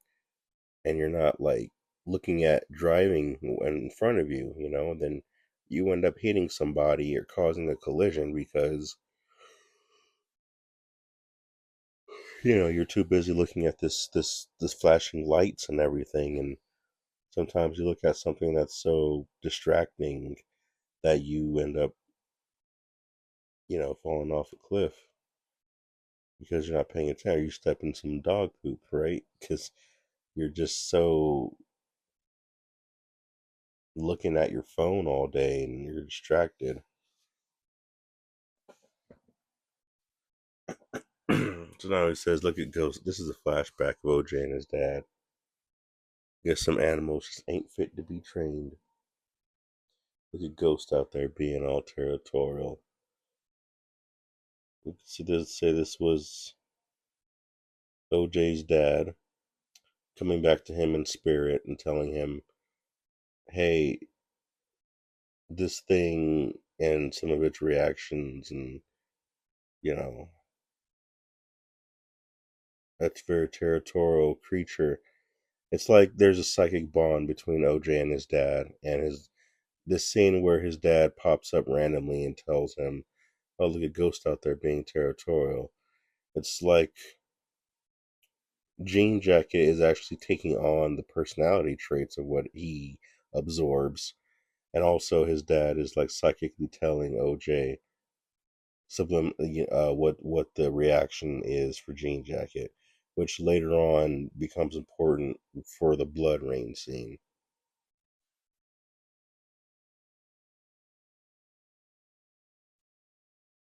and you're not like looking at driving in front of you, and then you end up hitting somebody or causing a collision because, you're too busy looking at this flashing lights and everything, and sometimes you look at something that's so distracting that you end up, falling off a cliff because you're not paying attention. You step in some dog poop, right? Because you're just so looking at your phone all day and you're distracted. So now he says, look at Ghost. This is a flashback of OJ and his dad. Guess some animals just ain't fit to be trained. Look at Ghost out there being all territorial. So this say this was OJ's dad coming back to him in spirit and telling him, hey, this thing and some of its reactions and, you know, that's very territorial creature. It's like there's a psychic bond between OJ and his dad, and his this scene where his dad pops up randomly and tells him, "Oh, look at Ghost out there being territorial." It's like Jean Jacket is actually taking on the personality traits of what he absorbs, and also his dad is like psychically telling OJ what the reaction is for Jean Jacket, which later on becomes important for the blood rain scene.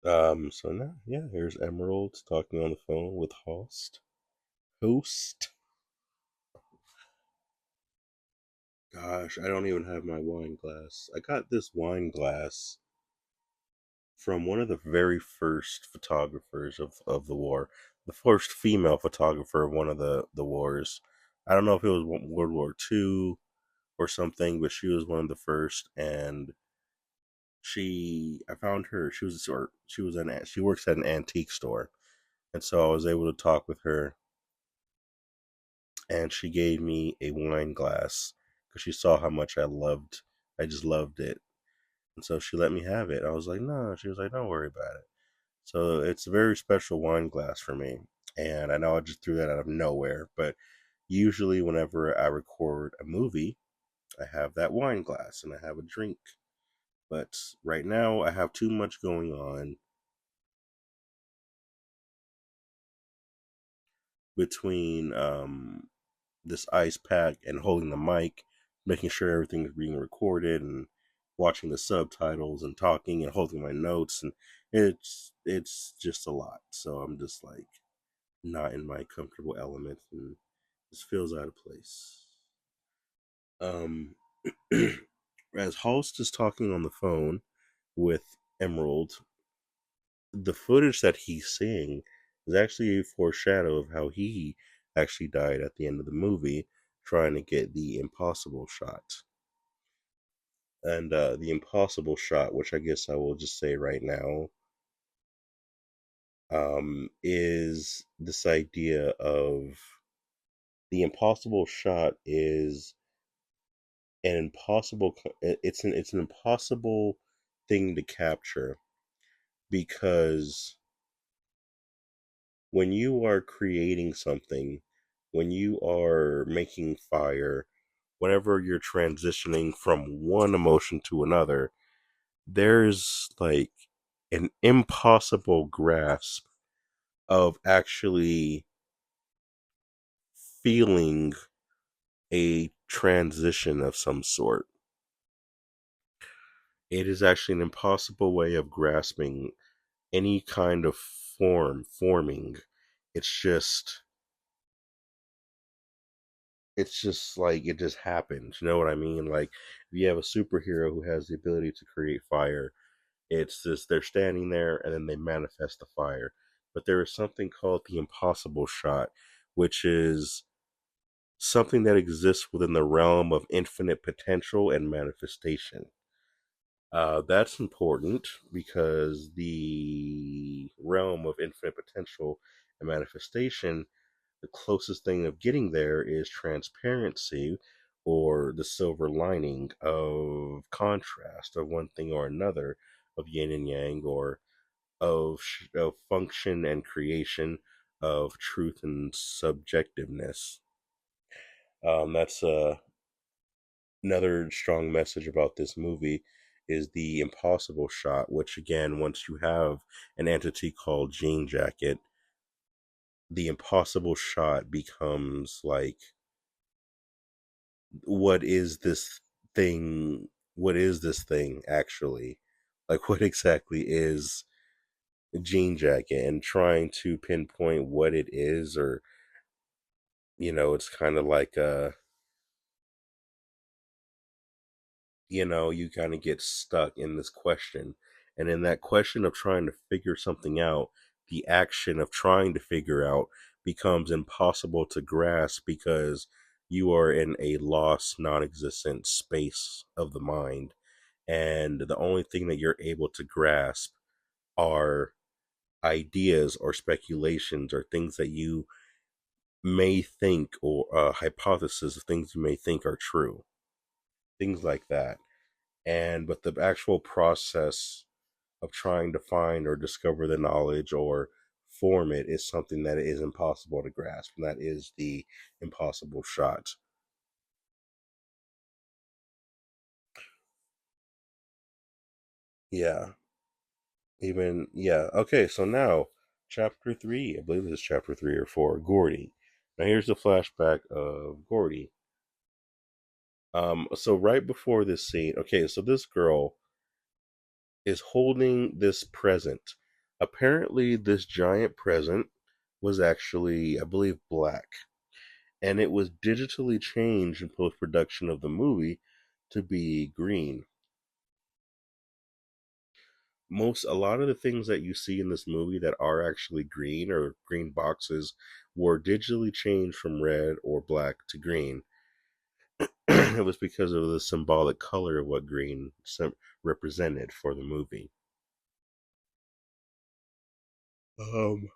So now, yeah, here's Emerald talking on the phone with Host. Gosh, I don't even have my wine glass. I got this wine glass from one of the very first photographers of the war, the first female photographer of one of the wars. I don't know if it was World War II or something, but she was one of the first. And I found her. She works at an antique store, and so I was able to talk with her, and she gave me a wine glass because she saw how much I just loved it, and so she let me have it. I was like, no. She was like, don't worry about it. So it's a very special wine glass for me, and I know I just threw that out of nowhere, but usually whenever I record a movie, I have that wine glass and I have a drink. But right now, I have too much going on between this ice pack and holding the mic, making sure everything is being recorded, and watching the subtitles and talking and holding my notes, and it's just a lot. So I'm just like not in my comfortable element, and this feels out of place. Um, as Holst is talking on the phone with Emerald, the footage that he's seeing is actually a foreshadow of how he actually died at the end of the movie trying to get the impossible shot. And the impossible shot, which I guess I will just say right now, is this idea of the impossible shot is an impossible. It's an impossible thing to capture because when you are creating something, when you are making fire, whenever you're transitioning from one emotion to another, there's like an impossible grasp of actually feeling a transition of some sort. It is actually an impossible way of grasping any kind of forming. It's just it's just like it just happens. You know what I mean? Like if you have a superhero who has the ability to create fire, it's just they're standing there and then they manifest the fire. But there is something called the impossible shot, which is something that exists within the realm of infinite potential and manifestation. That's important because the realm of infinite potential and manifestation, the closest thing of getting there is transparency or the silver lining of contrast of one thing or another, of yin and yang, or of function and creation, of truth and subjectiveness. That's another strong message about this movie is the impossible shot, which again, once you have an entity called Jean Jacket, the impossible shot becomes like, what is this thing? What is this thing actually? Like, what exactly is Jean Jacket? And trying to pinpoint what it is, or, it's kind of like you kind of get stuck in this question. And in that question of trying to figure something out, the action of trying to figure out becomes impossible to grasp because you are in a lost, non existent space of the mind. And the only thing that you're able to grasp are ideas or speculations or things that you may think, or hypotheses of things you may think are true. Things like that. But the actual process of trying to find or discover the knowledge or form it is something that is impossible to grasp, and that is the impossible shot. Yeah, even yeah. Okay, so now chapter 3, I believe this is chapter 3 or 4, Gordy. Now here's the flashback of Gordy. So right before this scene, okay, so this girl is holding this present. Apparently, this giant present was actually, I believe, black, and it was digitally changed in post production of the movie to be green. A lot of the things that you see in this movie that are actually green or green boxes were digitally changed from red or black to green. It was because of the symbolic color of what green represented for the movie. Um,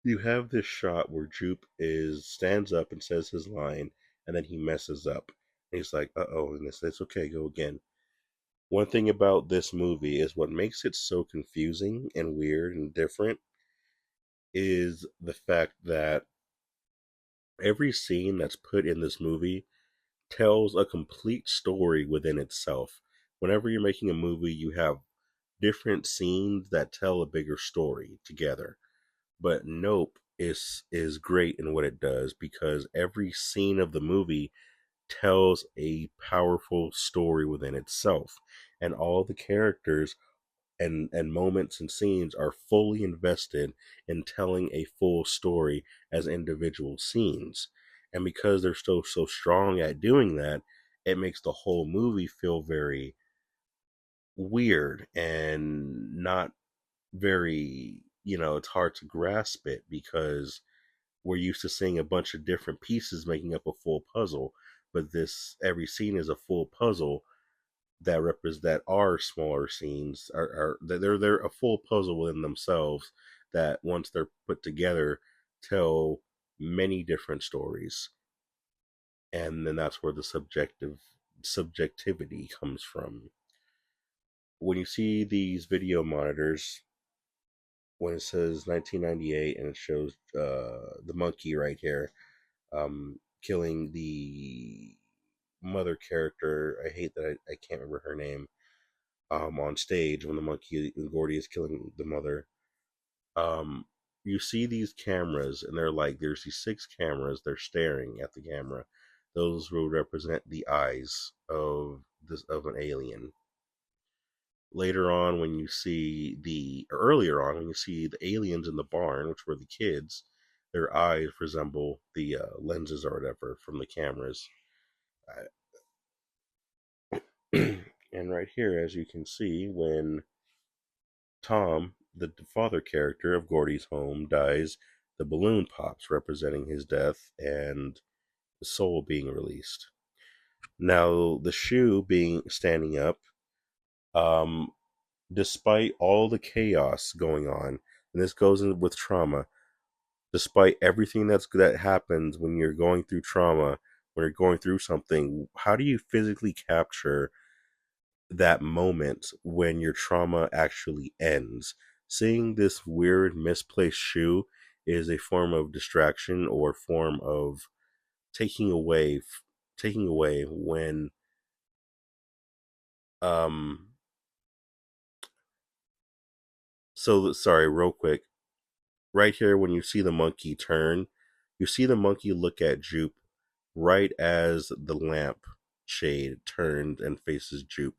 you have this shot where Jupe is stands up and says his line, and then he messes up. And he's like, "Uh oh," and it's okay, go again. One thing about this movie is what makes it so confusing and weird and different is the fact that every scene that's put in this movie tells a complete story within itself. Whenever you're making a movie, you have different scenes that tell a bigger story together. But Nope is great in what it does because every scene of the movie tells a powerful story within itself, and all the characters and moments and scenes are fully invested in telling a full story as individual scenes. And because they're so strong at doing that, it makes the whole movie feel very weird and not very, it's hard to grasp it because we're used to seeing a bunch of different pieces making up a full puzzle, but this every scene is a full puzzle that are smaller scenes are they're a full puzzle within themselves that once they're put together tell many different stories, and then that's where the subjectivity comes from. When you see these video monitors, when it says 1998 and it shows the monkey right here, killing the mother character. I hate that I can't remember her name. On stage when the monkey Gordy is killing the mother. Um, you see these cameras, and they're like, there's these six cameras. They're staring at the camera. Those will represent the eyes of an alien. Later on, when you see the earlier on when you see the aliens in the barn, which were the kids, their eyes resemble the lenses or whatever from the cameras. And right here, as you can see, when Tom, the father character of Gordy's home, dies, the balloon pops, representing his death and the soul being released. Now, the shoe being standing up, um, despite all the chaos going on, and this goes in with trauma, despite everything that happens when you're going through trauma, when you're going through something, how do you physically capture that moment when your trauma actually ends? Seeing this weird misplaced shoe is a form of distraction or form of taking away taking away when um so sorry, real quick. Right here when you see the monkey turn, you see the monkey look at Jupe right as the lamp shade turned and faces Jupe.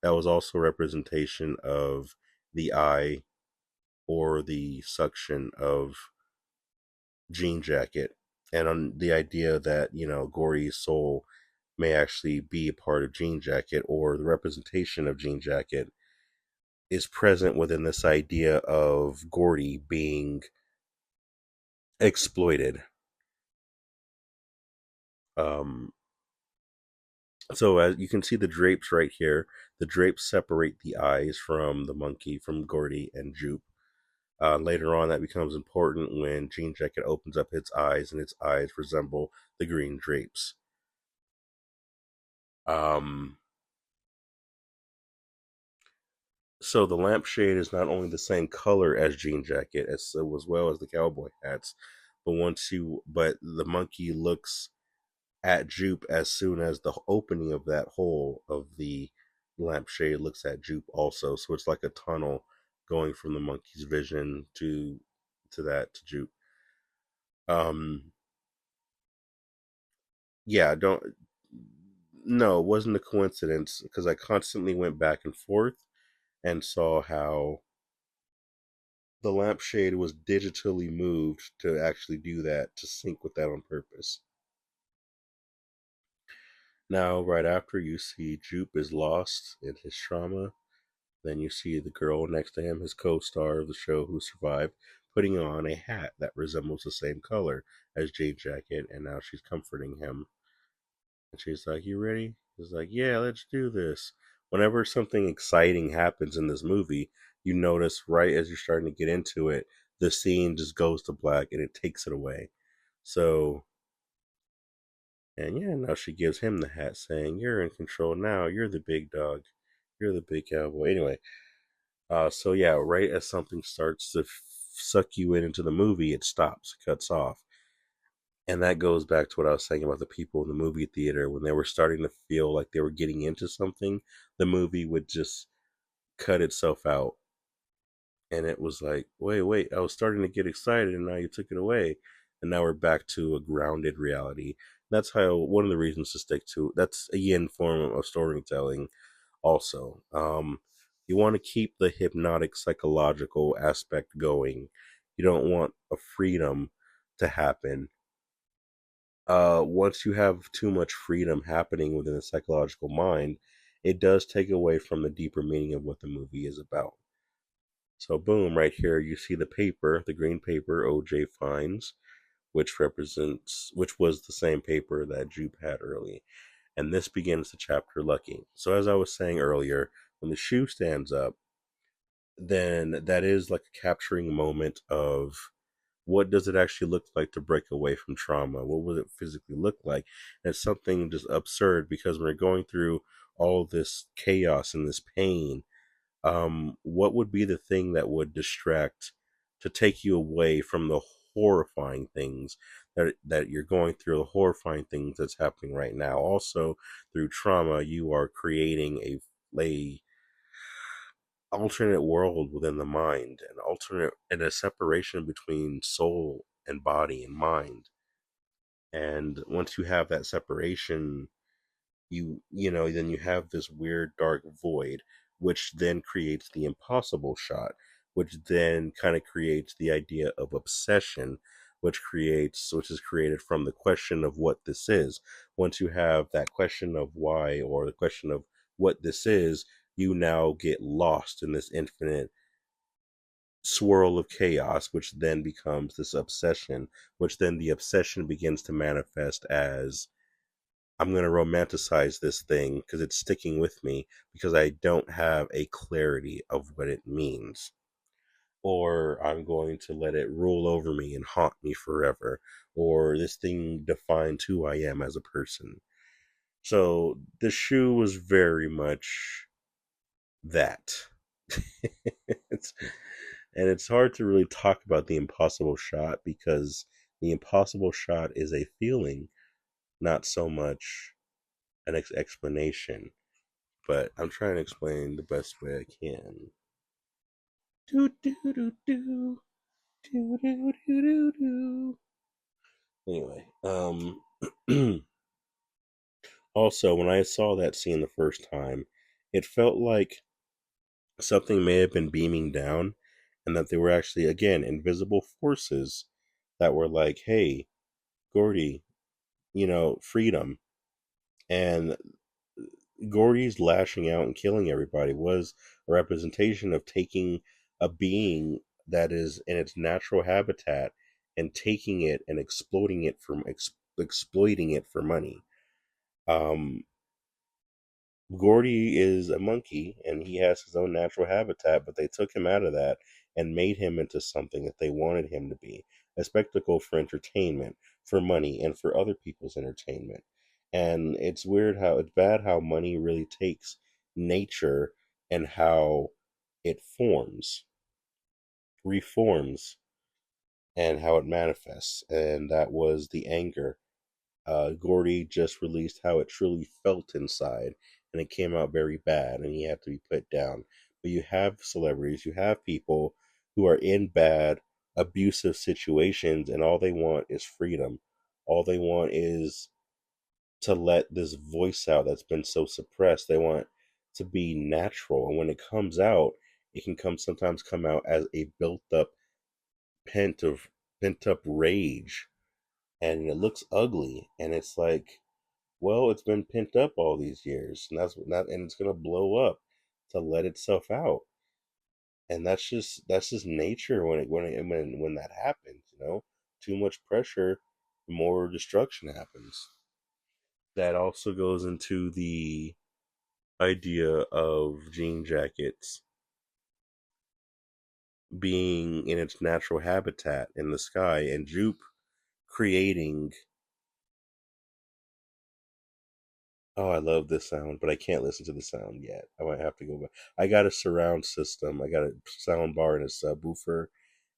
That was also a representation of the eye or the suction of Jean Jacket, and on the idea that Gory's soul may actually be a part of Jean Jacket, or the representation of Jean Jacket is present within this idea of Gordy being exploited. Um, so as you can see the drapes right here, the drapes separate the eyes from the monkey, from Gordy and Jupe. Later on, that becomes important when Jean Jacket opens up its eyes, and its eyes resemble the green drapes. Um, so the lampshade is not only the same color as Jean Jacket, as well as the cowboy hats, but the monkey looks at Jupe as soon as the opening of that hole of the lampshade looks at Jupe also. So it's like a tunnel going from the monkey's vision to Jupe. Um, yeah, don't no, it wasn't a coincidence because I constantly went back and forth and saw how the lampshade was digitally moved to actually do that, to sync with that on purpose. Now, right after you see Jupe is lost in his trauma, then you see the girl next to him, his co star of the show who survived, putting on a hat that resembles the same color as Jane Jacket, and now she's comforting him. And she's like, "You ready?" He's like, "Yeah, let's do this." Whenever something exciting happens in this movie, you notice right as you're starting to get into it, the scene just goes to black and it takes it away. So, and yeah, now she gives him the hat saying, "You're in control now. You're the big dog. You're the big cowboy." Anyway, so yeah, right as something starts to suck you into the movie, it stops, cuts off. And that goes back to what I was saying about the people in the movie theater. When they were starting to feel like they were getting into something, the movie would just cut itself out. And it was like, wait, I was starting to get excited and now you took it away. And now we're back to a grounded reality. That's how one of the reasons to stick to that's a yin form of storytelling also. You want to keep the hypnotic psychological aspect going. You don't want a freedom to happen. Once you have too much freedom happening within the psychological mind, it does take away from the deeper meaning of what the movie is about. So, boom, right here you see the paper, the green paper OJ finds, which was the same paper that Jupe had early. And this begins the chapter Lucky. So, as I was saying earlier, when the shoe stands up, then that is like a capturing moment of what does it actually look like to break away from trauma? What would it physically look like? And it's something just absurd because when you're going through all this chaos and this pain, what would be the thing that would distract to take you away from the horrifying things that you're going through, the horrifying things that's happening right now? Also, through trauma, you are creating a alternate world within the mind, an alternate and a separation between soul and body and mind. And once you have that separation, then you have this weird dark void, which then creates the impossible shot, which then kind of creates the idea of obsession, which is created from the question of what this is. Once you have that question of why, or the question of what this is, you now get lost in this infinite swirl of chaos, which then becomes this obsession, which then the obsession begins to manifest as I'm going to romanticize this thing because it's sticking with me because I don't have a clarity of what it means. Or I'm going to let it rule over me and haunt me forever. Or this thing defines who I am as a person. So the shoe was very much that. it's, and it's hard to really talk about the impossible shot because the impossible shot is a feeling, not so much an explanation. But I'm trying to explain the best way I can. Do do do do do do do do. Anyway, also when I saw that scene the first time, it felt like something may have been beaming down, and that they were actually again invisible forces that were like, "Hey, Gordy, freedom." And Gordy's lashing out and killing everybody was a representation of taking a being that is in its natural habitat and taking it and exploiting it for money. Um, Gordy is a monkey and he has his own natural habitat, but they took him out of that and made him into something that they wanted him to be, a spectacle for entertainment, for money, and for other people's entertainment. And it's bad how money really takes nature and how it reforms, and how it manifests. And that was the anger. Gordy just released how it truly felt inside, and it came out very bad, and he had to be put down. But you have celebrities, you have people who are in bad, abusive situations, and all they want is freedom. All they want is to let this voice out that's been so suppressed. They want to be natural, and when it comes out, it can sometimes come out as a built up, pent of pent up rage, and it looks ugly, and it's like, well, it's been pent up all these years, and and it's gonna blow up to let itself out, and that's just nature when that happens. Too much pressure, more destruction happens. That also goes into the idea of jean jackets being in its natural habitat in the sky, and Jupe creating. Oh, I love this sound, but I can't listen to the sound yet. I might have to go back. I got a surround system. I got a sound bar and a subwoofer,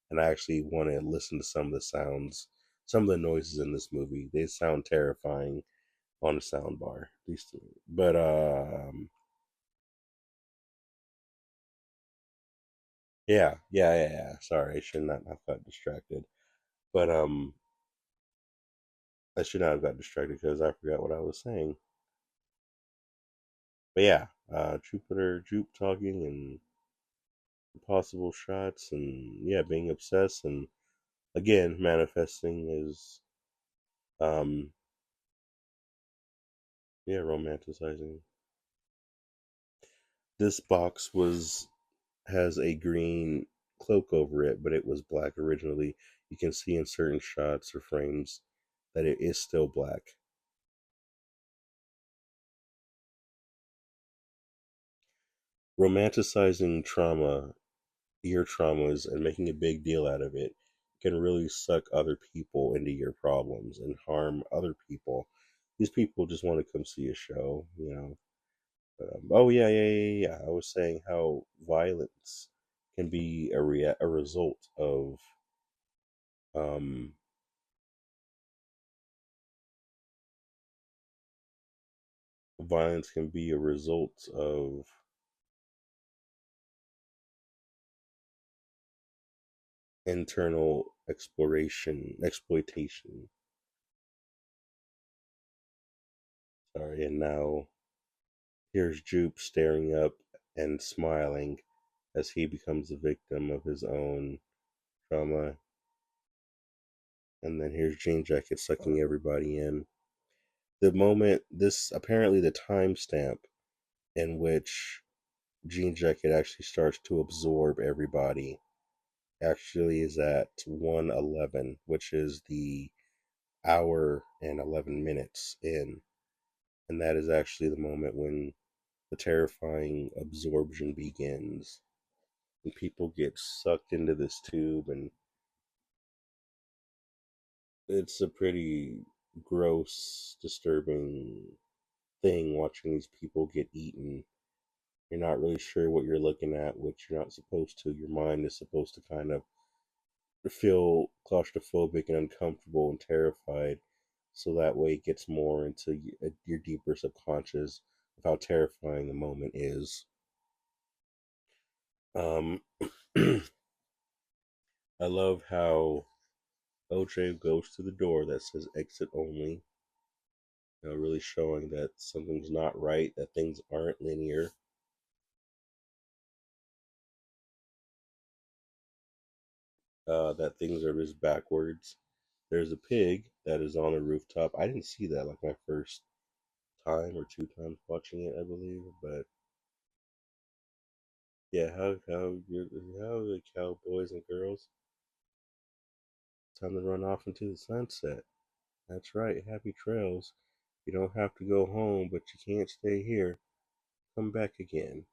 and I actually want to listen to some of the sounds, some of the noises in this movie. They sound terrifying on a sound bar. These two. But yeah. Sorry, I should not have got distracted. But I should not have got distracted because I forgot what I was saying. But yeah, Jupe talking and possible shots, and yeah, being obsessed, and again manifesting is um yeah, romanticizing. This box was has a green cloak over it, but it was black originally. You can see in certain shots or frames that it is still black. Romanticizing trauma, your traumas, and making a big deal out of it can really suck other people into your problems and harm other people. These people just want to come see a show, you know. Oh yeah, yeah, yeah, yeah. I was saying how violence can be a result of um, violence can be a result of internal exploitation. Sorry, and now here's Jupe staring up and smiling as he becomes a victim of his own trauma. And then here's Jean Jacket sucking everybody in. The moment, this apparently the timestamp in which Jean Jacket actually starts to absorb everybody actually is at 1:11, which is the hour and 11 minutes in. And that is actually the moment when the terrifying absorption begins. And people get sucked into this tube, and it's a pretty gross, disturbing thing watching these people get eaten. You're not really sure what you're looking at, which you're not supposed to. Your mind is supposed to kind of feel claustrophobic and uncomfortable and terrified, so that way it gets more into your deeper subconscious of how terrifying the moment is. Um, I love how OJ goes to the door that says exit only, really showing that something's not right, that things aren't linear, that things are just backwards. There's a pig that is on the rooftop. I didn't see that like my first time or two times watching it, I believe. But yeah, how the cowboys and girls? Time to run off into the sunset. That's right, happy trails. You don't have to go home, but you can't stay here. Come back again.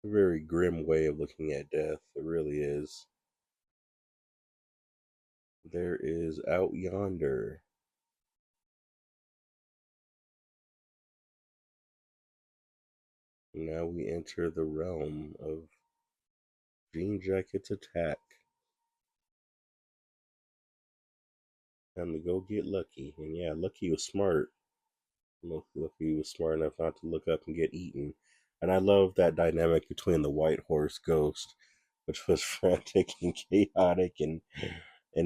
A very grim way of looking at death. It really is. There is out yonder. Now we enter the realm of Jean Jacket's attack. Time to go get Lucky. And yeah, Lucky was smart. Lucky was smart enough not to look up and get eaten. And I love that dynamic between the white horse ghost, which was frantic and chaotic and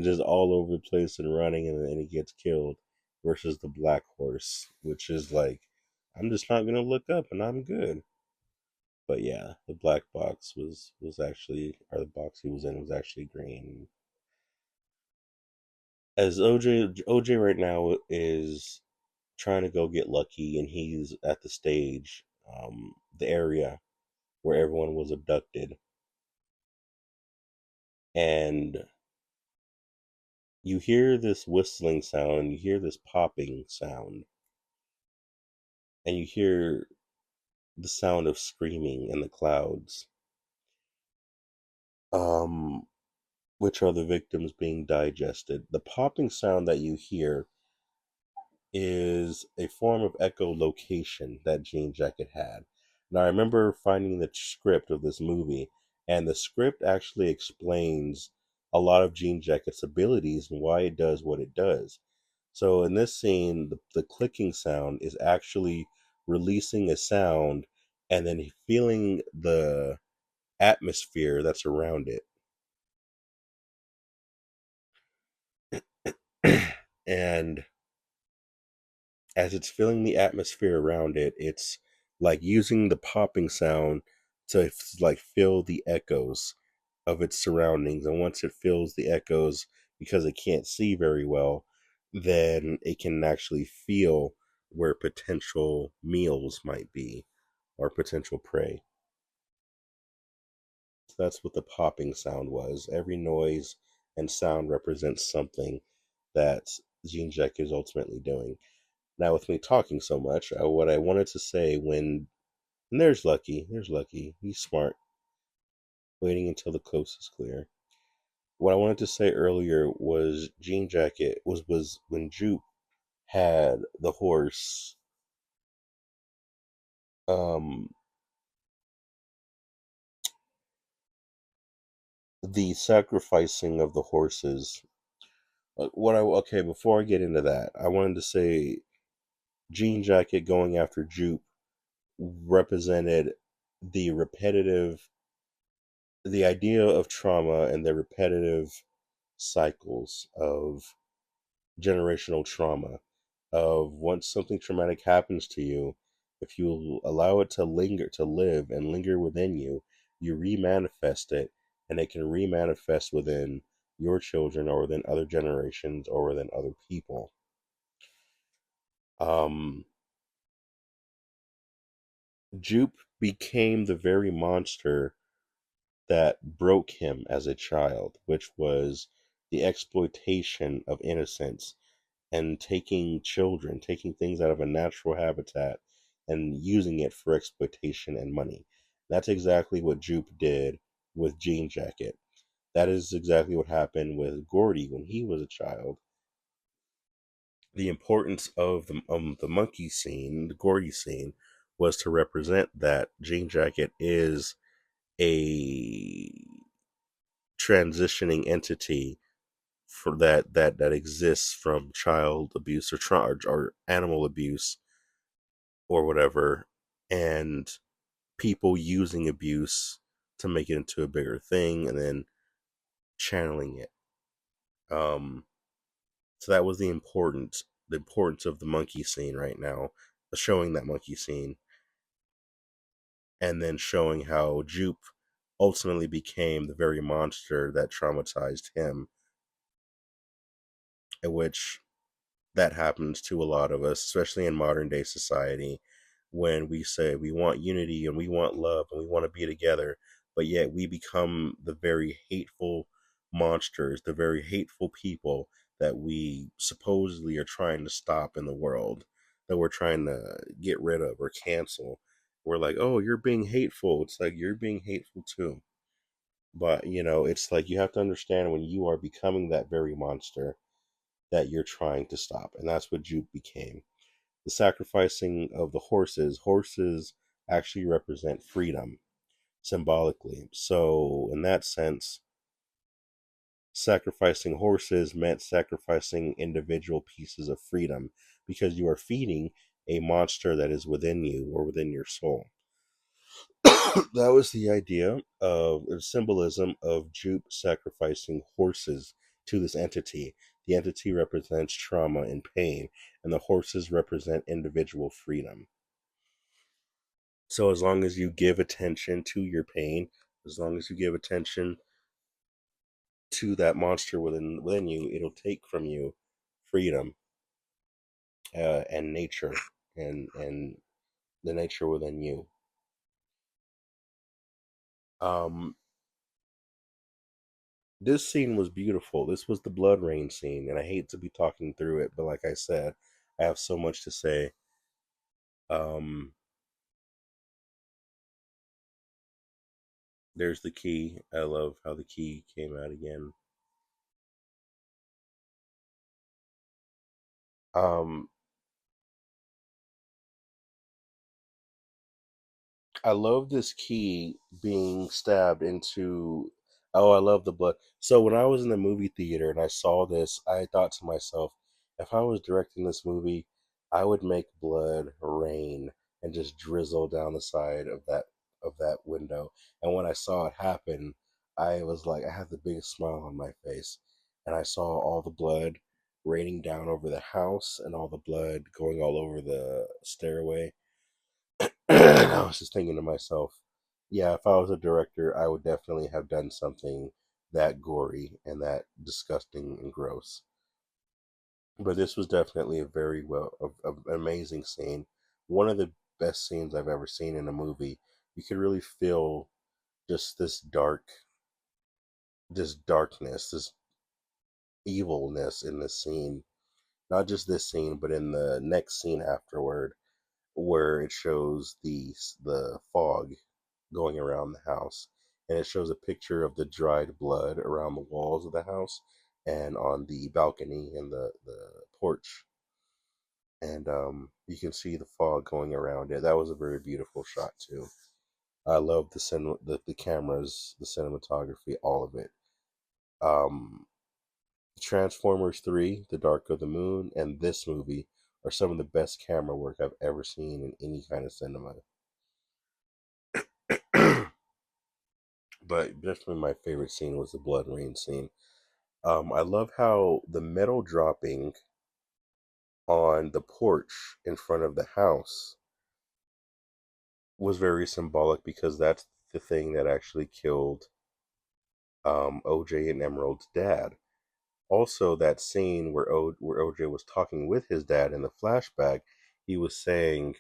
just all over the place and running, and then he gets killed, versus the black horse, which is like, I'm just not gonna look up and I'm good. But yeah, the black box was actually, or the box he was in was actually green. As OJ right now is trying to go get Lucky, and he's at the stage, the area where everyone was abducted, and you hear this whistling sound, you hear this popping sound, and you hear the sound of screaming in the clouds, um, which are the victims being digested. The popping sound that you hear is a form of echolocation that Jean Jacket had. Now, I remember finding the script of this movie, and the script actually explains a lot of Jean Jacket's abilities and why it does what it does. So, in this scene, the clicking sound is actually releasing a sound and then feeling the atmosphere that's around it. And as it's filling the atmosphere around it, it's like using the popping sound to like fill the echoes of its surroundings. And once it fills the echoes, because it can't see very well, then it can actually feel where potential meals might be or potential prey. So that's what the popping sound was. Every noise and sound represents something that Jean Jack is ultimately doing. Now, with me talking so much, what I wanted to say when and there's Lucky, he's smart, waiting until the coast is clear. What I wanted to say earlier was Jean Jacket was when Jupe had the horse, um, the sacrificing of the horses. Before I get into that, I wanted to say Jean Jacket going after Jupe represented the repetitive, the idea of trauma and the repetitive cycles of generational trauma. Of once something traumatic happens to you, if you allow it to linger, to live and linger within you, you remanifest it, and it can remanifest within your children or within other generations or within other people. Um, Jupe became the very monster that broke him as a child, which was the exploitation of innocence and taking children, taking things out of a natural habitat and using it for exploitation and money. That's exactly what Jupe did with Jean Jacket. That is exactly what happened with Gordy when he was a child. The importance of the monkey scene, the Gordy scene, was to represent that Jean Jacket is a transitioning entity for that exists from child abuse or animal abuse or whatever, and people using abuse to make it into a bigger thing and then channeling it. So that was the importance of the monkey scene right now, showing that monkey scene, and then showing how Jupe ultimately became the very monster that traumatized him, in which that happens to a lot of us, especially in modern day society, when we say we want unity and we want love and we want to be together, but yet we become the very hateful monsters, the very hateful people that we supposedly are trying to stop in the world, that we're trying to get rid of or cancel. We're like, oh, you're being hateful. It's like you're being hateful too. But, it's like you have to understand when you are becoming that very monster that you're trying to stop. And that's what Jupe became. The sacrificing of the horses, horses actually represent freedom symbolically. So, in that sense, sacrificing horses meant sacrificing individual pieces of freedom because you are feeding a monster that is within you or within your soul. That was the idea of the symbolism of Jupe sacrificing horses to this entity. The entity represents trauma and pain, and the horses represent individual freedom. So, as long as you give attention to your pain, as long as you give attention to that monster within you, it'll take from you freedom and nature and the nature within you. Um, this scene was beautiful. This was the blood rain scene, and I hate to be talking through it, but like I said, I have so much to say. Um, there's the key. I love how the key came out again. Um, I love this key being stabbed into. Oh, I love the blood. So when I was in the movie theater and I saw this, I thought to myself, if I was directing this movie, I would make blood rain and just drizzle down the side of that window. And when I saw it happen, I was like, I had the biggest smile on my face, and I saw all the blood raining down over the house and all the blood going all over the stairway. I was just thinking to myself, yeah, if I was a director, I would definitely have done something that gory and that disgusting and gross. But this was definitely a very an amazing scene. One of the best scenes I've ever seen in a movie. You could really feel just this darkness, this evilness in this scene. Not just this scene, but in the next scene afterward, where it shows the fog going around the house, and it shows a picture of the dried blood around the walls of the house and on the balcony and the porch, and you can see the fog going around it. That was a very beautiful shot too. I love the cameras, the cinematography, all of it. Um, Transformers 3, The Dark of the Moon, and this movie are some of the best camera work I've ever seen in any kind of cinema. But definitely my favorite scene was the blood rain scene. I love how the metal dropping on the porch in front of the house was very symbolic because that's the thing that actually killed OJ and Emerald's dad. Also, that scene where OJ was talking with his dad in the flashback, he was saying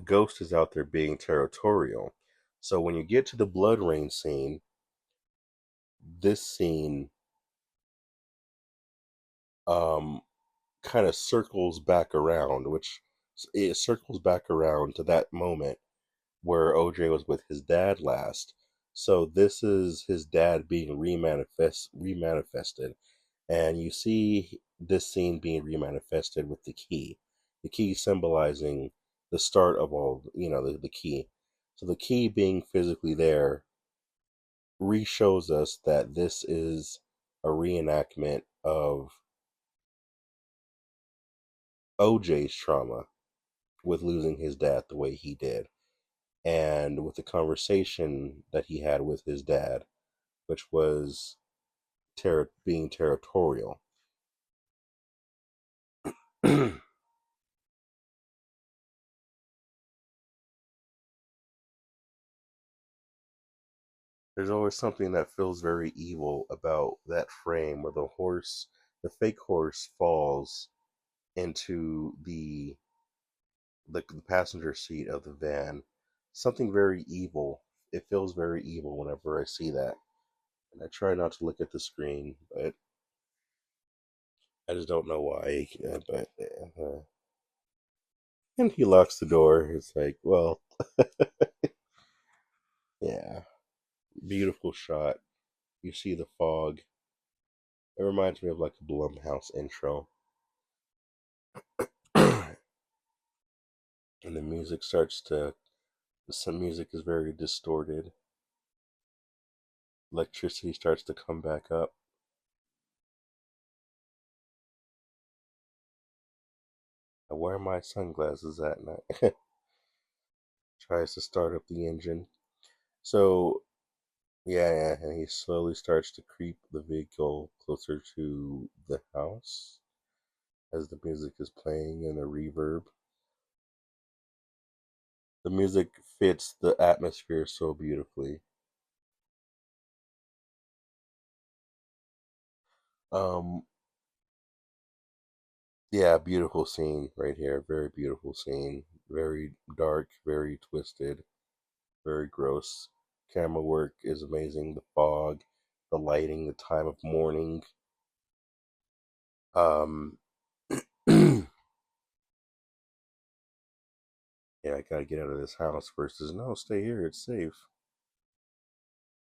Ghost is out there being territorial. So when you get to the blood rain scene, this scene um, kind of circles back around, which it circles back around to that moment where OJ was with his dad last. So this is his dad being remanifested, and you see this scene being remanifested with the key symbolizing the start of all, the key. So the key being physically there re-shows us that this is a reenactment of OJ's trauma with losing his dad the way he did, and with the conversation that he had with his dad, which was being territorial. There's always something that feels very evil about that frame where the fake horse, falls into the passenger seat of the van. Something very evil. It feels very evil whenever I see that. And I try not to look at the screen, but I just don't know why. And he locks the door. It's like, well, yeah, beautiful shot. You see the fog. It reminds me of like a Blumhouse intro. And the music starts to, some music is very distorted. Electricity starts to come back up. I wear my sunglasses at night. Tries to start up the engine. So, yeah, and he slowly starts to creep the vehicle closer to the house as the music is playing in a reverb. The music fits the atmosphere so beautifully. Um, yeah, beautiful scene right here. Very beautiful scene. Very dark, very twisted, very gross. Camera work is amazing. The fog, the lighting, the time of morning. Um, yeah, I gotta get out of this house versus no, stay here. It's safe.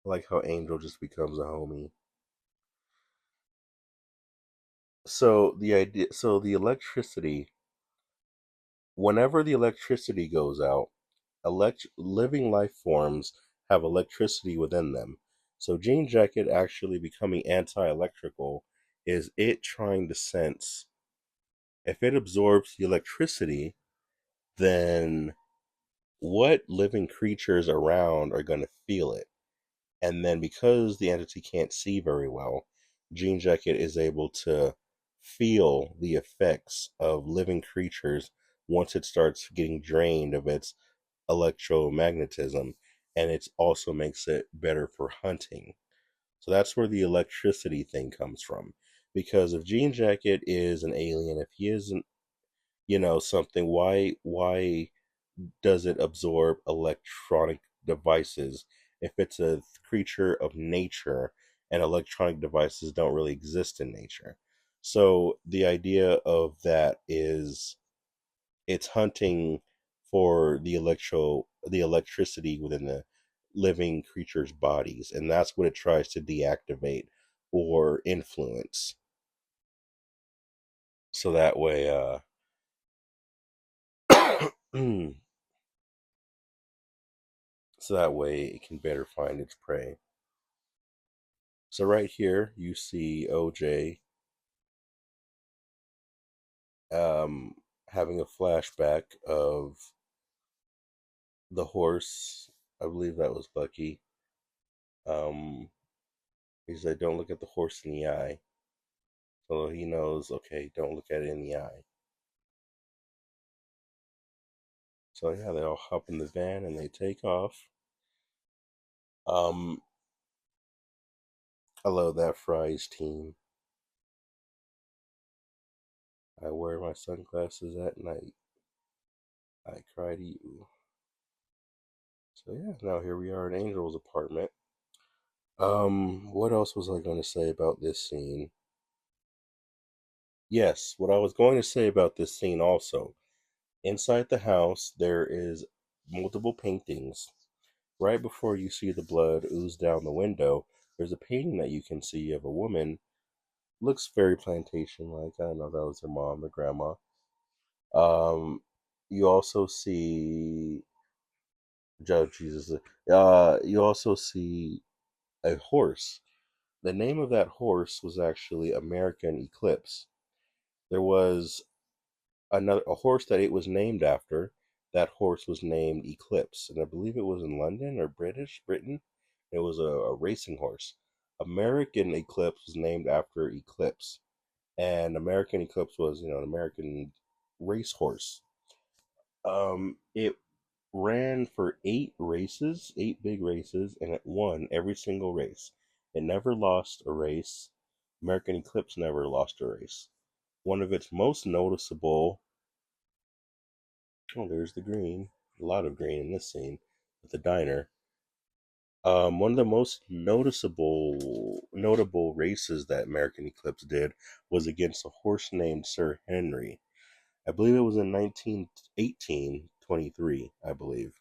I like how Angel just becomes a homie. So the electricity, whenever the electricity goes out, living life forms have electricity within them. So Jean Jacket actually becoming anti-electrical is it trying to sense if it absorbs the electricity, then what living creatures around are going to feel it. And then because the entity can't see very well, Jean Jacket is able to feel the effects of living creatures once it starts getting drained of its electromagnetism, and it also makes it better for hunting. So that's where the electricity thing comes from. Because if Jean Jacket is an alien, if he isn't, something, why does it absorb electronic devices if it's a creature of nature and electronic devices don't really exist in nature? So the idea of that is it's hunting for the electricity within the living creatures' bodies, and that's what it tries to deactivate or influence. So that way, so that way it can better find its prey. So right here you see OJ um, having a flashback of the horse. I believe that was Bucky. Um, he said, "Don't look at the horse in the eye." So he knows, okay, don't look at it in the eye. So yeah, they all hop in the van and they take off. Um, I love that Fry's team. I wear my sunglasses at night. I cry to you. So yeah, now here we are in Angel's apartment. What else was I going to say about this scene? Yes, what I was going to say about this scene also. Inside the house, there is multiple paintings. Right before you see the blood ooze down the window, there's a painting that you can see of a woman. Looks very plantation like. I don't know, that was her mom or grandma. Um, you also see Judge Jesus. You also see a horse. The name of that horse was actually American Eclipse. There was a horse that it was named after. That horse was named Eclipse, and I believe it was in London or Britain. It was a racing horse. American Eclipse was named after Eclipse, and American Eclipse was an American racehorse. It ran for 8 races, 8 big races, and it won every single race. It never lost a race. American Eclipse never lost a race. One of its most noticeable. Oh, there's the green. A lot of green in this scene with the diner. One of the most notable races that American Eclipse did was against a horse named Sir Henry. I believe it was in 1923, I believe.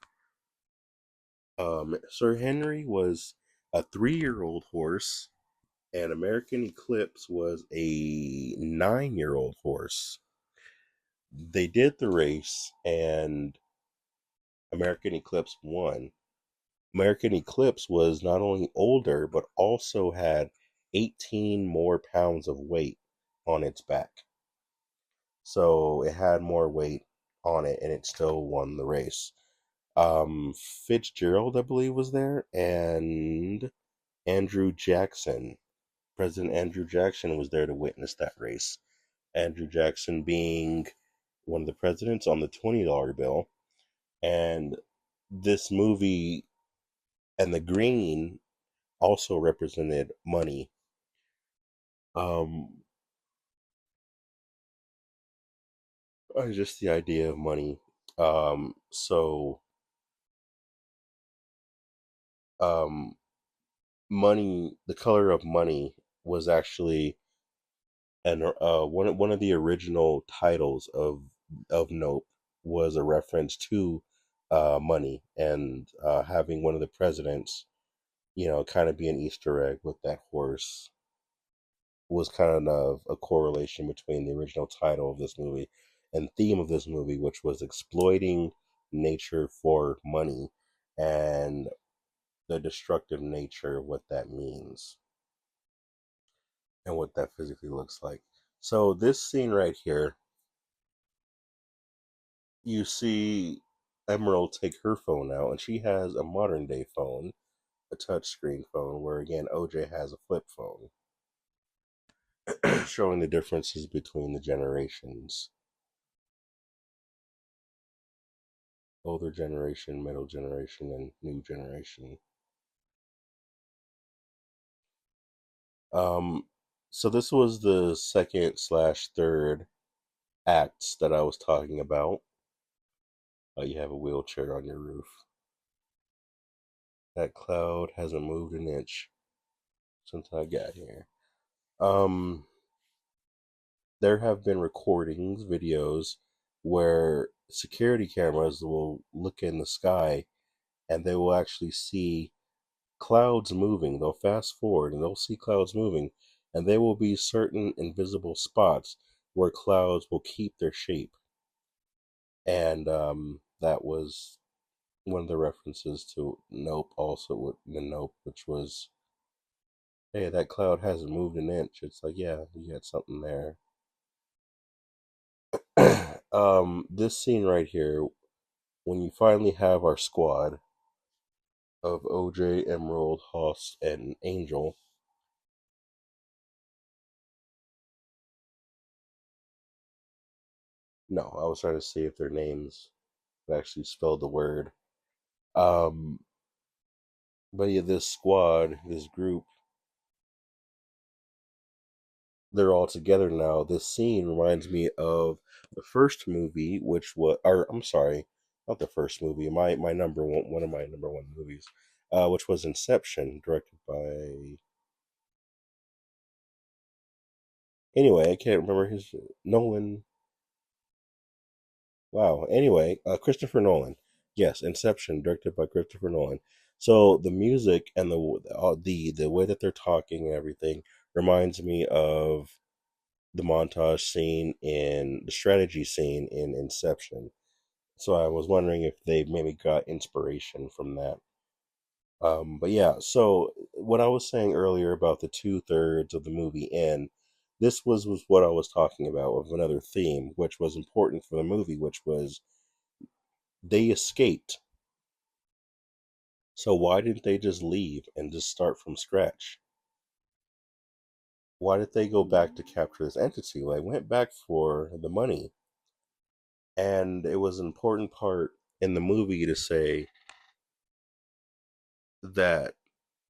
Sir Henry was a 3-year-old horse, and American Eclipse was a 9-year-old horse. They did the race, and American Eclipse won. American Eclipse was not only older, but also had 18 more pounds of weight on its back. So it had more weight on it, and it still won the race. Fitzgerald, I believe, was there, and Andrew Jackson. President Andrew Jackson was there to witness that race. Andrew Jackson being one of the presidents on the $20 bill. And this movie and the green also represented money. Um, just the idea of money. So um, money, the color of money was actually one of the original titles of Nope was a reference to money and having one of the presidents, kind of be an Easter egg with that horse was kind of a correlation between the original title of this movie and theme of this movie, which was exploiting nature for money and the destructive nature of what that means and what that physically looks like. So this scene right here, you see Emerald take her phone out, and she has a modern day phone, a touchscreen phone, where again OJ has a flip phone, showing the differences between the generations. Older generation, middle generation, and new generation. Um, So this was the second slash third acts that I was talking about. You have a wheelchair on your roof. That cloud hasn't moved an inch since I got here. Um, there have been recordings, videos, where security cameras will look in the sky and they will actually see clouds moving. They'll fast forward and they'll see clouds moving, and there will be certain invisible spots where clouds will keep their shape. And that was one of the references to Nope, also with the Nope, which was, hey, that cloud hasn't moved an inch. It's like, yeah, you got something there. This scene right here, when you finally have our squad of OJ, Emerald, Hoss, and Angel. No, I was trying to see if their names actually spelled the word. Um, but yeah, this squad, this group, they're all together now. This scene reminds me of the first movie, which was, or I'm sorry, not the first movie. My number one of my number one movies, which was Inception, directed by. Anyway, I can't remember his Nolan. Wow. Anyway, Christopher Nolan. Yes, Inception, directed by Christopher Nolan. So the music and the way that they're talking and everything reminds me of the montage scene in the strategy scene in Inception. So I was wondering if they maybe got inspiration from that. But yeah, so what I was saying earlier about the two-thirds of the movie end, this was what I was talking about with another theme, which was important for the movie, which was they escaped. So why didn't they just leave and just start from scratch? Why did they go back to capture this entity? Well, they went back for the money. And it was an important part in the movie to say that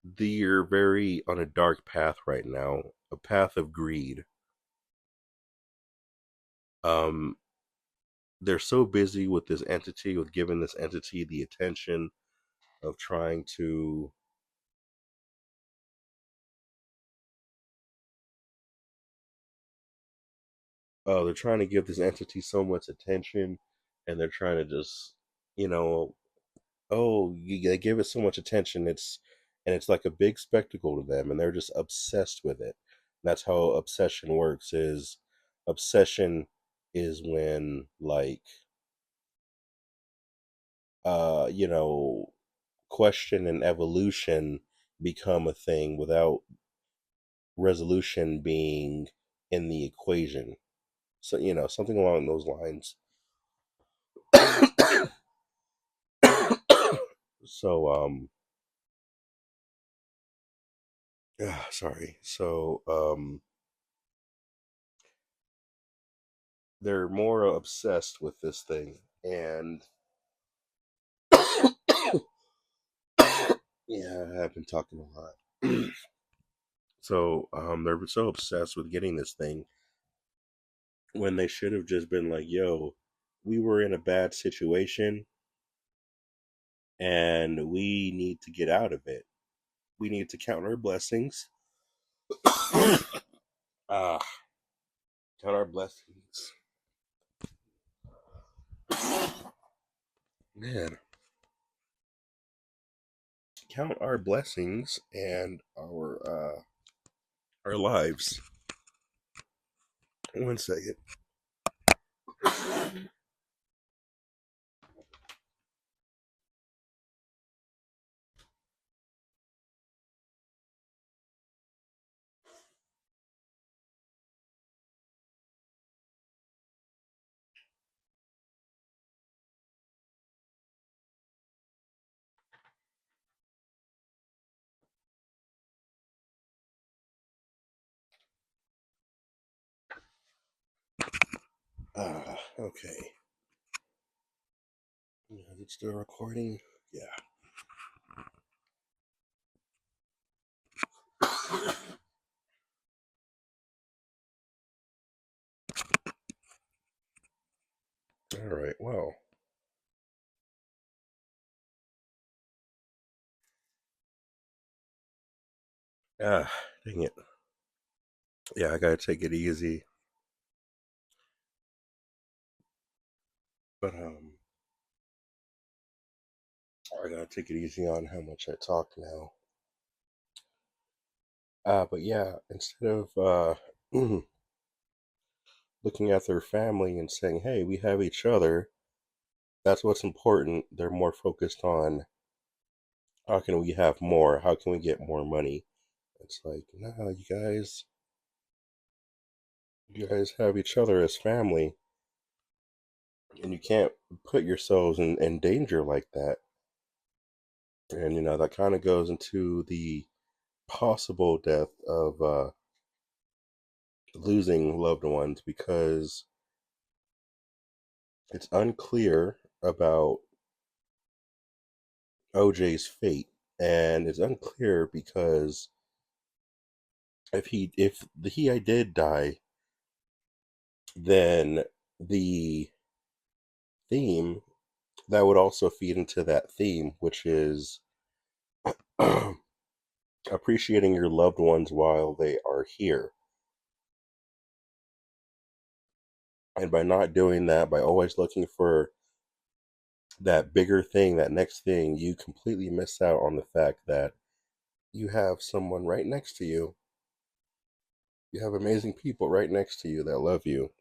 they're very on a dark path right now, a path of greed. Um, they're so busy with this entity, with giving this entity the attention of trying to they're trying to give this entity so much attention, and they're trying to just, you know, they give it so much attention. It's like a big spectacle to them, and they're just obsessed with it. And that's how obsession works. Is obsession is when like you know, question and evolution become a thing without resolution being in the equation. So you know, something along those lines. so sorry. They're more obsessed with this thing, and yeah, I've been talking a lot. So they're so obsessed with getting this thing when they should have just been like, "Yo, we were in a bad situation, and we need to get out of it. We need to count our blessings. Ah, count our blessings, man. Count our blessings and our lives." One second. Okay. Is it still recording? Yeah. Ah, dang it. Yeah, I gotta take it easy. But I gotta take it easy on how much I talk now. But yeah, instead of looking at their family and saying, "Hey, we have each other," that's what's important. They're more focused on how can we have more? How can we get more money? It's like, no, you guys have each other as family, and you can't put yourselves in danger like that. And that kind of goes into the possible death of losing loved ones because it's unclear about OJ's fate, and it's unclear because if he did die, then the theme that would also feed into that theme, which is appreciating your loved ones while they are here. And by not doing that, by always looking for that bigger thing, that next thing, you completely miss out on the fact that you have someone right next to you. You have amazing people right next to you that love you.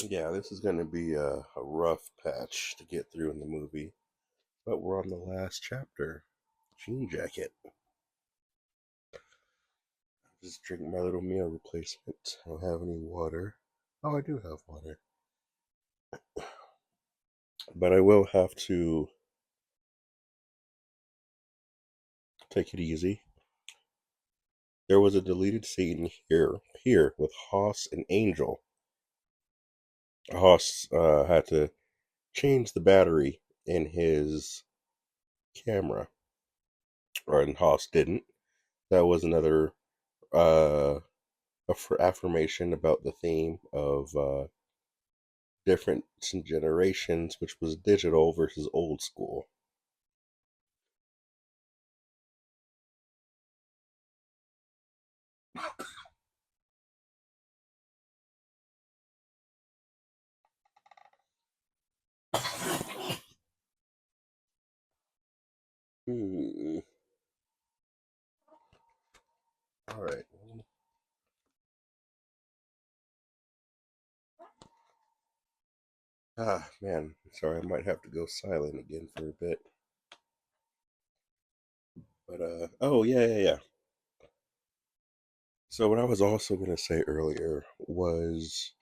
Yeah, this is going to be a rough patch to get through in the movie, but we're on the last chapter. Jean Jacket. Just drink my little meal replacement. I don't have any water. Oh, I do have water. But I will have to take it easy. There was a deleted scene here with Hoss and Angel. Hoss had to change the battery in his camera, or and Hoss didn't. That was another affirmation about the theme of different generations, which was digital versus old school. Hmm. All right. Ah, man. Sorry, I might have to go silent again for a bit. But oh yeah, yeah, yeah. So what I was also gonna say earlier was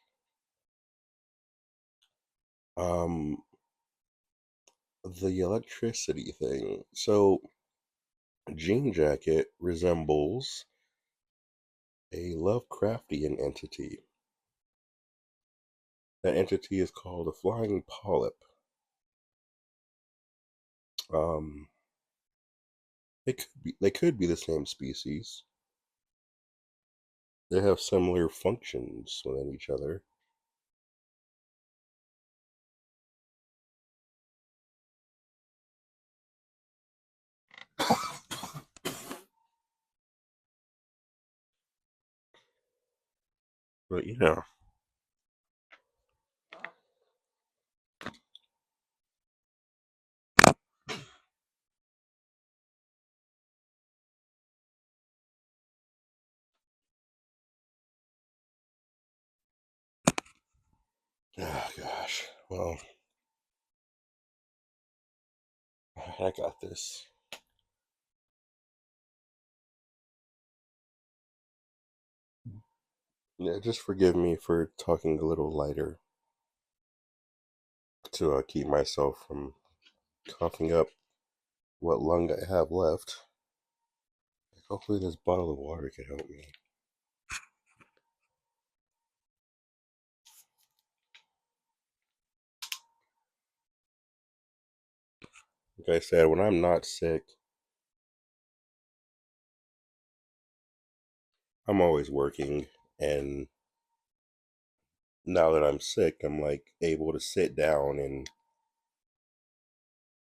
um the electricity thing. So Jean Jacket resembles a Lovecraftian entity. That entity is called a flying polyp. Um, they could be the same species. They have similar functions within each other. But oh gosh. Well, I got this. Yeah, just forgive me for talking a little lighter to keep myself from coughing up what lung I have left. Hopefully, this bottle of water can help me. Like I said, when I'm not sick, I'm always working, and now that I'm sick, I'm like able to sit down and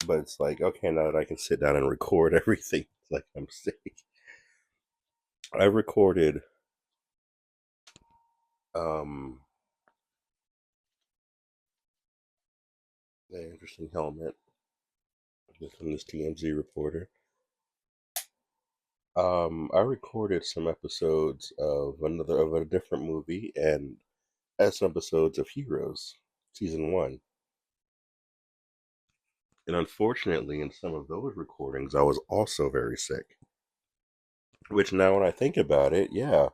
but it's like okay, now that I can sit down and record everything, it's like I'm sick. I recorded um the interesting helmet from this TMZ reporter. I recorded some episodes of a different movie and some episodes of Heroes season one. And unfortunately, in some of those recordings, I was also very sick. Which now, when I think about it, yeah,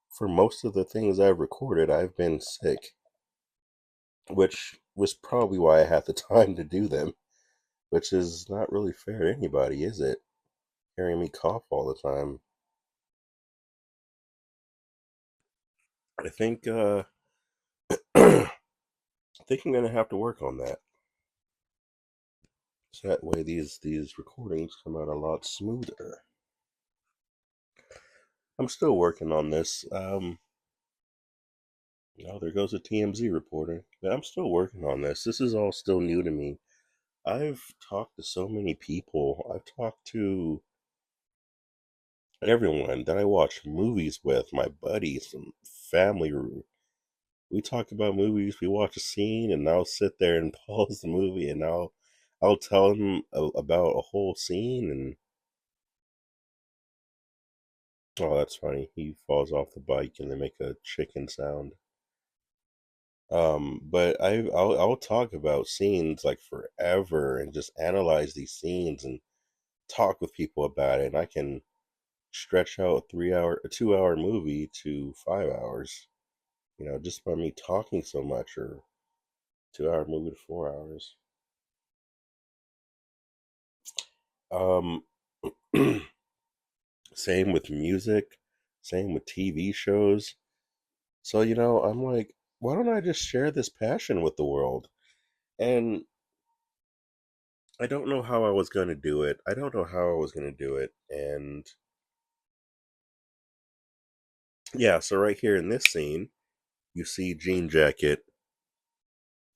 for most of the things I've recorded, I've been sick, which was probably why I had the time to do them, which is not really fair to anybody, is it? Hearing me cough all the time. I think, I think I'm gonna have to work on that. So that way, these recordings come out a lot smoother. I'm still working on this. Oh, there goes a TMZ reporter. But I'm still working on this. This is all still new to me. I've talked to so many people. I've talked to everyone that I watch movies with, my buddies, some family. We talk about movies. We watch a scene, and I'll sit there and pause the movie, and I'll tell them about a whole scene. And oh, that's funny. He falls off the bike, and they make a chicken sound. But I'll talk about scenes like forever and just analyze these scenes and talk with people about it. And I can stretch out a 2 hour movie to 5 hours, just by me talking so much, or 2 hour movie to 4 hours. Um, same with music, same with TV shows. So, I'm like, why don't I just share this passion with the world? And I don't know how I was going to do it. I don't know how I was going to do it. And yeah, so right here in this scene, you see Jean Jacket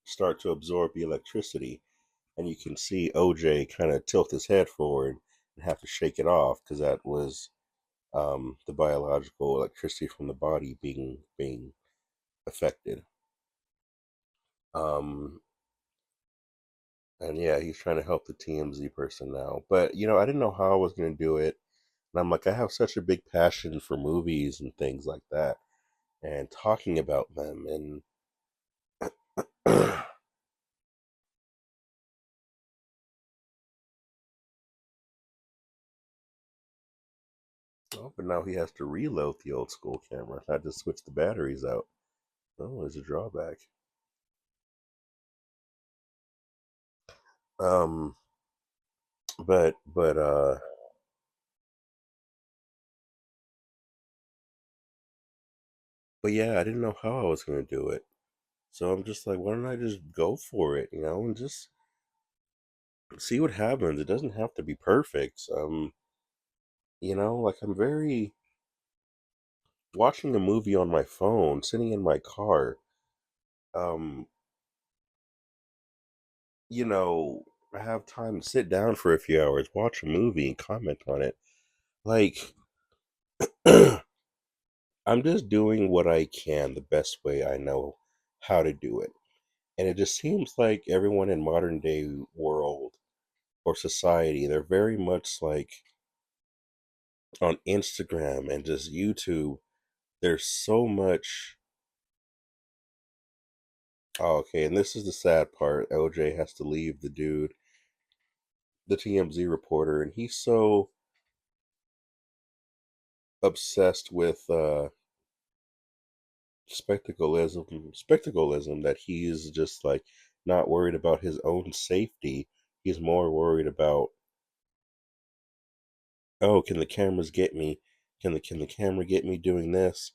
start to absorb the electricity, and you can see OJ kind of tilt his head forward and have to shake it off because that was the biological electricity from the body being affected. Um, and yeah, he's trying to help the TMZ person now. But I didn't know how I was going to do it, and I'm like, I have such a big passion for movies and things like that, and talking about them, and oh, but now he has to reload the old school camera. I just switch the batteries out. Oh, there's a drawback. Um, but yeah, I didn't know how I was gonna do it. So I'm just like, why don't I just go for it, and just see what happens. It doesn't have to be perfect. Like I'm very watching a movie on my phone, sitting in my car. Um, I have time to sit down for a few hours, watch a movie, and comment on it. Like, I'm just doing what I can the best way I know how to do it. And it just seems like everyone in modern day world or society, they're very much like on Instagram and just YouTube. There's so much. Oh, okay, and this is the sad part. OJ has to leave the dude, the TMZ reporter, and he's so obsessed with spectacleism that he's just like not worried about his own safety. He's more worried about, oh, can the cameras get me? Can the camera get me doing this?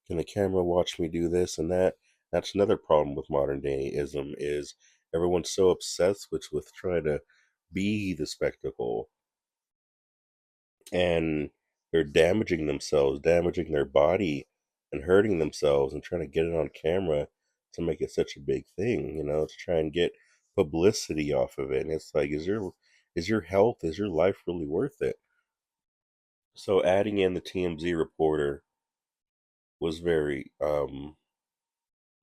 Can the camera watch me do this and that? That's another problem with modern dayism is everyone's so obsessed with trying to be the spectacle, and they're damaging themselves, damaging their body, and hurting themselves, and trying to get it on camera to make it such a big thing, to try and get publicity off of it. And it's like, is your health, is your life really worth it? So adding in the TMZ reporter was very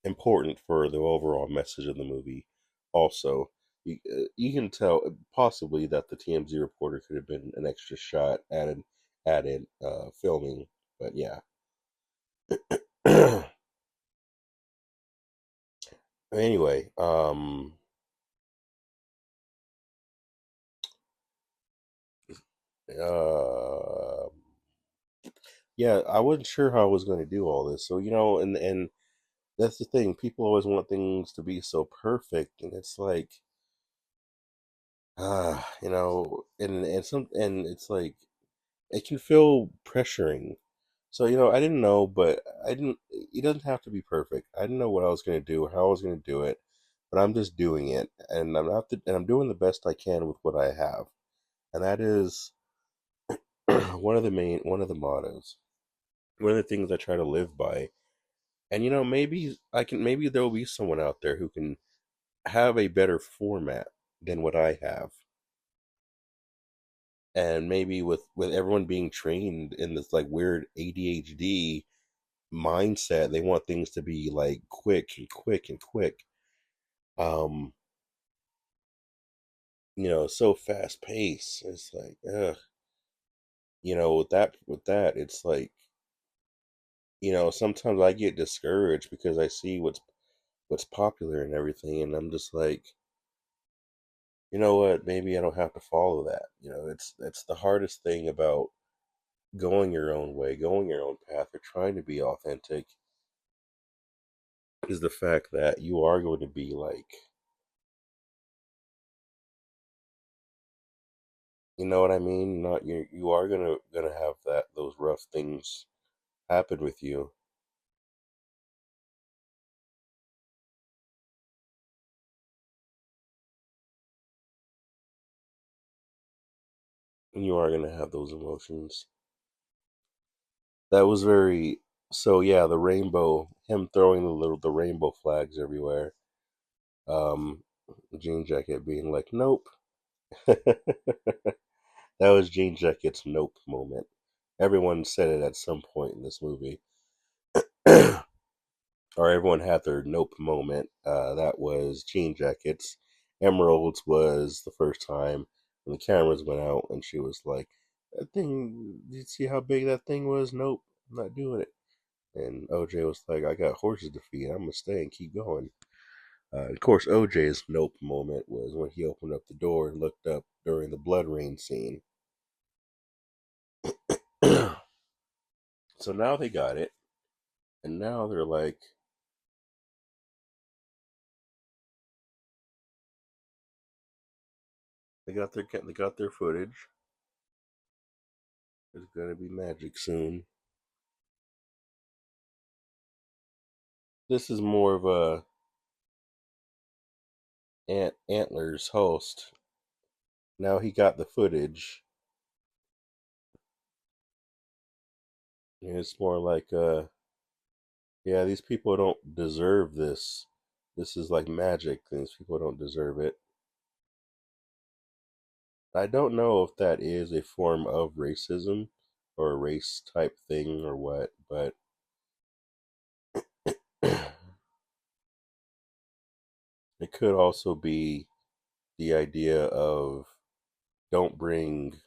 important for the overall message of the movie. Also, you can tell possibly that the TMZ reporter could have been an extra shot added filming, but yeah. Anyway, uh, yeah, I wasn't sure how I was going to do all this. So and that's the thing. People always want things to be so perfect, and it's like, and it's like it can feel pressuring. So I didn't know, but I didn't. It doesn't have to be perfect. I didn't know what I was going to do, how I was going to do it, but I'm just doing it, and I'm doing the best I can with what I have, and that is one of the mottos, one of the things I try to live by. And maybe there will be someone out there who can have a better format than what I have, and maybe with everyone being trained in this like weird ADHD mindset, they want things to be like quick and quick and quick. Um, so fast paced. It's like, ugh. With that, it's like, sometimes I get discouraged because I see what's popular and everything, and I'm just like, you know what? Maybe I don't have to follow that. It's the hardest thing about going your own way, going your own path, or trying to be authentic is the fact that you are going to be like, you know what I mean? Not you are gonna have those rough things happen with you, and you are gonna have those emotions. That was very so yeah. The rainbow, him throwing the rainbow flags everywhere. Um, Jean Jacket being like, nope. That was Jean Jacket's nope moment. Everyone said it at some point in this movie. Or everyone had their nope moment. That was Jean Jackets. Emerald's was the first time when the cameras went out and she was like, "That thing, did you see how big that thing was? Nope, I'm not doing it." And OJ was like, "I got horses to feed. I'm gonna stay and keep going." Of course, OJ's nope moment was when he opened up the door and looked up during the blood rain scene. So now they got it, and now they're like, they got their footage. There's gonna be magic soon. This is more of a Antlers host. Now he got the footage. And it's more like, yeah, these people don't deserve this. This is like magic. These people don't deserve it. I don't know if that is a form of racism or a race type thing or what, but it could also be the idea of don't bring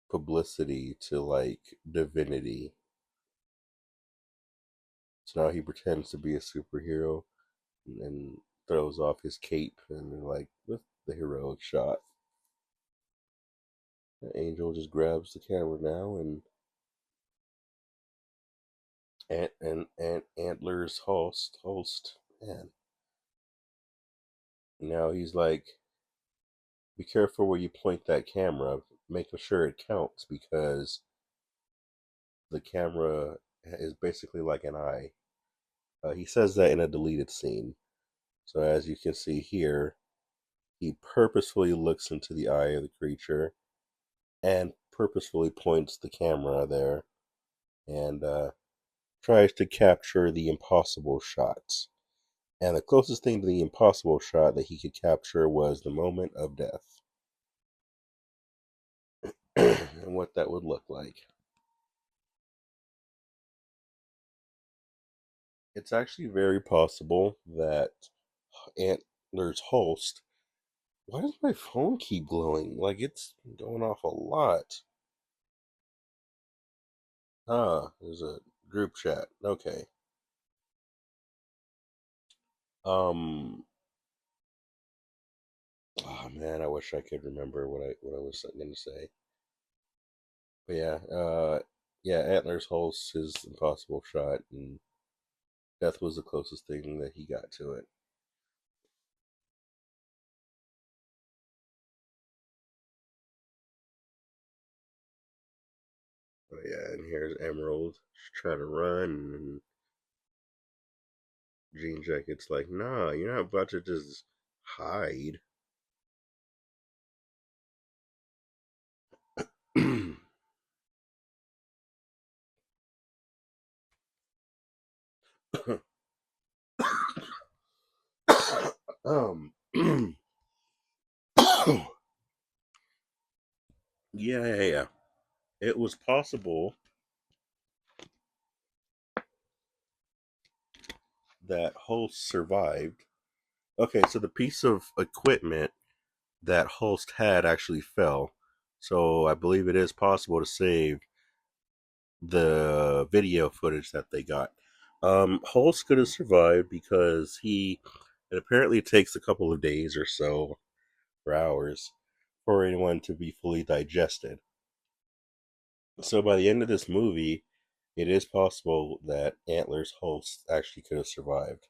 publicity to like divinity. So now he pretends to be a superhero and throws off his cape and like with the heroic shot. The Angel just grabs the camera now and Antlers host man. Now he's like, be careful where you point that camera, making sure it counts because the camera is basically like an eye. He says that in a deleted scene. So as you can see here, He purposefully looks into the eye of the creature and purposefully points the camera there and tries to capture the impossible shots. And the closest thing to the impossible shot that he could capture was the moment of death and what that would look like. It's actually very possible that Antler's Holst. Why does my phone keep glowing? Like it's going off a lot. Ah, there's a group chat. Okay. Um. Oh man, I wish I could remember what I was going to say. But yeah, yeah, Antler's Holst, his impossible shot, and death was the closest thing that he got to it. But yeah, and here's Emerald trying to run, and Jean Jacket's like, "Nah, you're not about to just hide." um, yeah. It was possible that Holst survived. Okay, so the piece of equipment that Holst had actually fell. So I believe it is possible to save the video footage that they got. Holst could have survived because it apparently takes a couple of days or so, or hours, for anyone to be fully digested. So by the end of this movie, it is possible that Antler's Holst actually could have survived.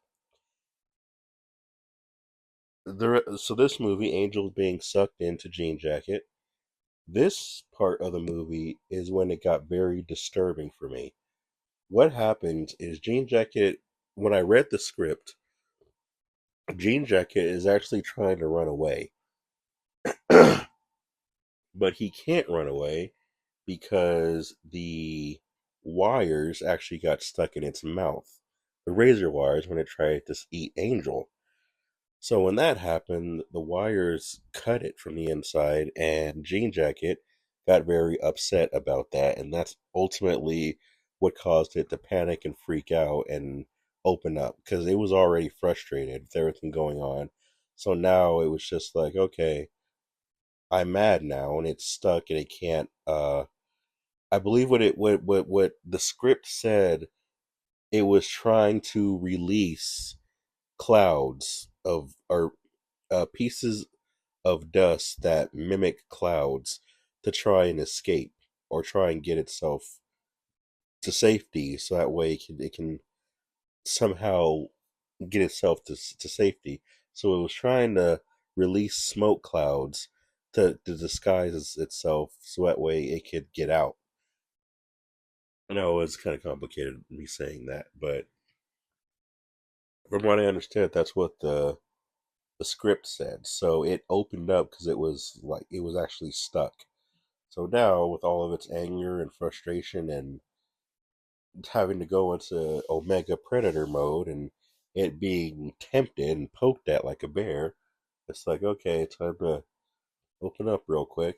So this movie, Angel being sucked into Jean Jacket, this part of the movie is when it got very disturbing for me. What happened is Jean Jacket, when I read the script, Jean Jacket is actually trying to run away, but he can't run away because the wires actually got stuck in its mouth. The razor wires when it tried to eat Angel. So when that happened, the wires cut it from the inside, and Jean Jacket got very upset about that, and that's ultimately what caused it to panic and freak out and open up because it was already frustrated with everything going on. So now it was just like, okay, I'm mad now, and it's stuck, and it can't. I believe what the script said. It was trying to release clouds of or pieces of dust that mimic clouds to try and escape or try and get itself to safety so that way it can somehow get itself to safety. So it was trying to release smoke clouds to disguise itself so that way it could get out. I know it's kind of complicated me saying that, but from what I understand, that's what the script said. So it opened up because it was like it was actually stuck. So now, with all of its anger and frustration and having to go into Omega Predator mode and it being tempted and poked at like a bear, it's like, okay, time to open up real quick.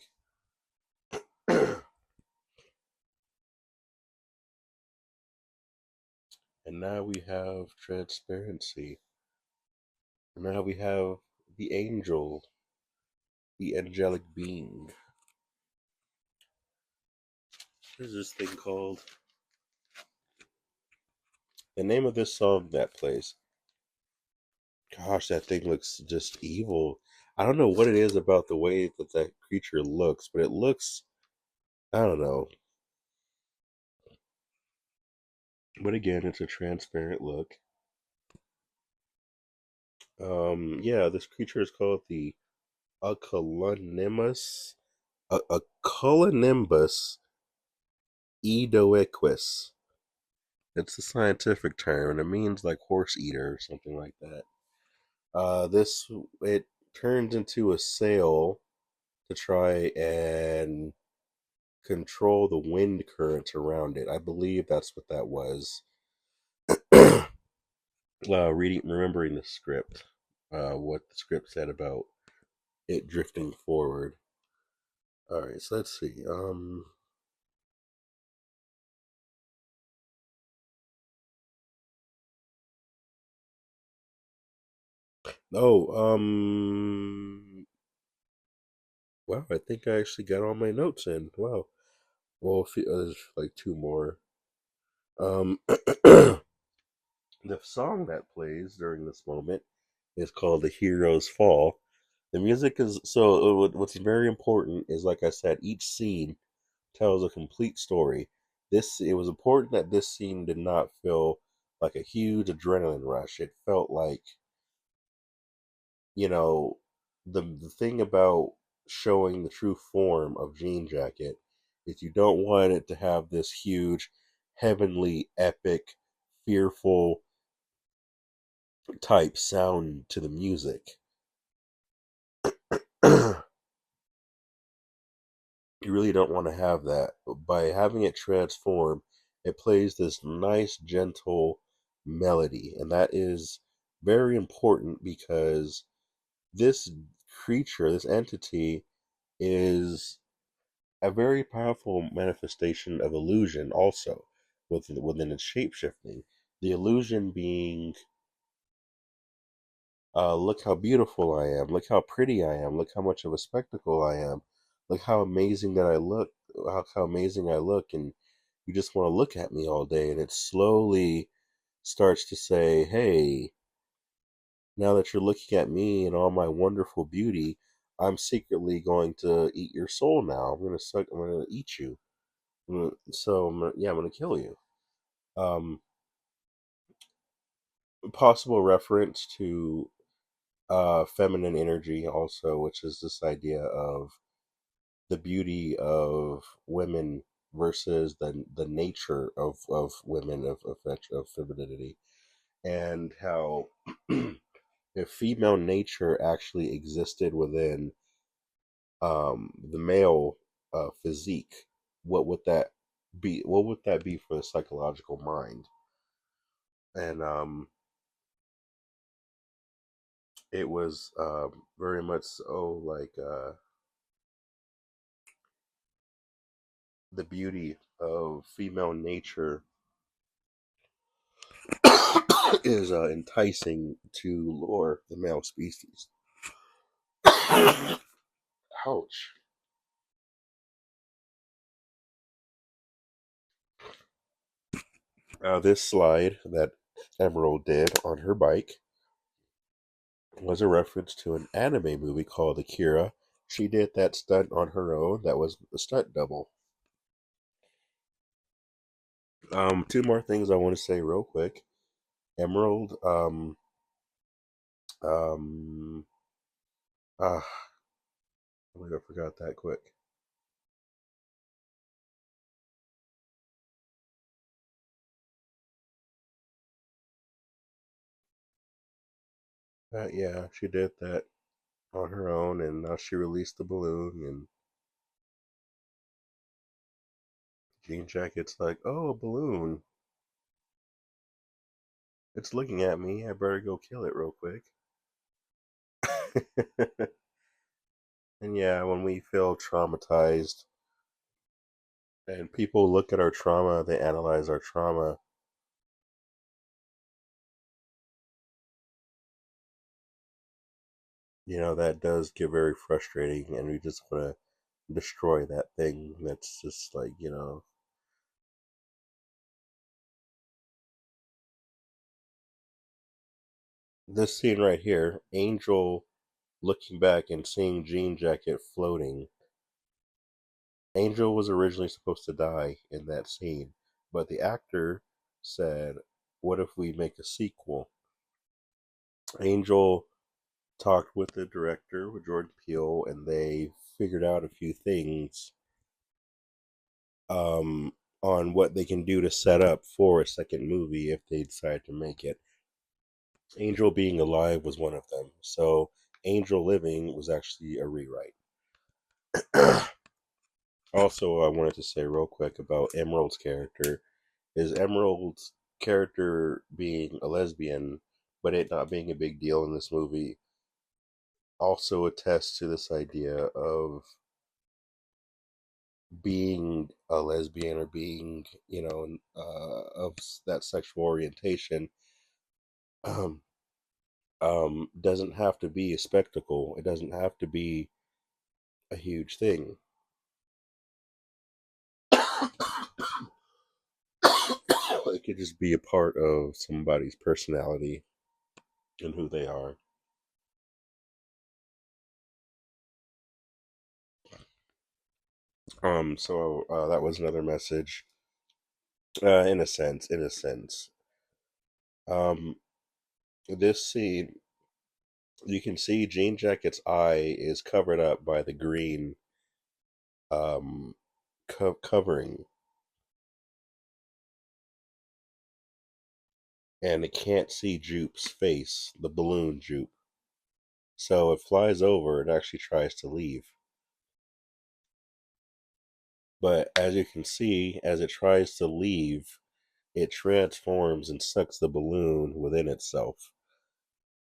And now we have transparency. Now we have the angel, the angelic being. What is this thing called? The name of this song that plays. Gosh, that thing looks just evil. I don't know what it is about the way that that creature looks, but it looks, I don't know. But again, it's a transparent look. Yeah, this creature is called the Acolonimbus, Acolonimbus edoequus. It's a scientific term, and it means like horse eater or something like that. This it turns into a sail to try and control the wind currents around it. I believe that's what that was. Remembering the script, what the script said about it drifting forward. All right, so let's see. Oh, wow, I think I actually got all my notes in. Wow. Well, there's like two more. The song that plays during this moment is called "The Hero's Fall." The music is what's very important is, like I said, each scene tells a complete story. It was important that this scene did not feel like a huge adrenaline rush. It felt like, you know, the thing about showing the true form of Jean Jacket is you don't want it to have this huge, heavenly, epic, fearful type sound to the music. You really don't want to have that. By having it transform, it plays this nice, gentle melody, and that is very important because this creature, this entity, is a very powerful manifestation of illusion also within its shapeshifting. The illusion being, look how beautiful I am, look how pretty I am, look how much of a spectacle I am, look how amazing that I look, how amazing I look, and you just want to look at me all day. And it slowly starts to say, hey, now that you're looking at me and all my wonderful beauty, I'm secretly going to eat your soul now. I'm gonna eat you. I'm gonna kill you. Um, Possible reference to feminine energy also, which is this idea of the beauty of women versus the nature of women of femininity, and how if female nature actually existed within the male physique, what would that be? What would that be for the psychological mind? And it was very much so like the beauty of female nature is enticing to lure the male species. Ouch. This slide that Emerald did on her bike was a reference to an anime movie called Akira. She did that stunt on her own. That was a stunt double. Two more things I want to say real quick. Emerald, um, ah, I believe I forgot that quick. Yeah, she did that on her own, and now she released the balloon, and Jean Jacket's like, "Oh, a balloon! It's looking at me. I better go kill it real quick." And yeah, when we feel traumatized, and people look at our trauma, they analyze our trauma. That does get very frustrating, and we just want to destroy that thing. That's just like, this scene right here, Angel looking back and seeing Jean Jacket floating. Angel was originally supposed to die in that scene, but the actor said, "What if we make a sequel?" Angel talked with the director, with Jordan Peele, and they figured out a few things um, on what they can do to set up for a second movie if they decide to make it. Angel being alive was one of them. So Angel Living was actually a rewrite. Also, I wanted to say real quick about Emerald's character. Is Emerald's character being a lesbian, but it not being a big deal in this movie, also attests to this idea of being a lesbian or being, of that sexual orientation. Um, doesn't have to be a spectacle. It doesn't have to be a huge thing. It could just be a part of somebody's personality and who they are. So that was another message. In a sense, in a sense. Um, this scene, you can see Jean Jacket's eye is covered up by the green um covering, and it can't see Jupe's face, the balloon Jupe. So it flies over and actually tries to leave. But as you can see, as it tries to leave, it transforms and sucks the balloon within itself.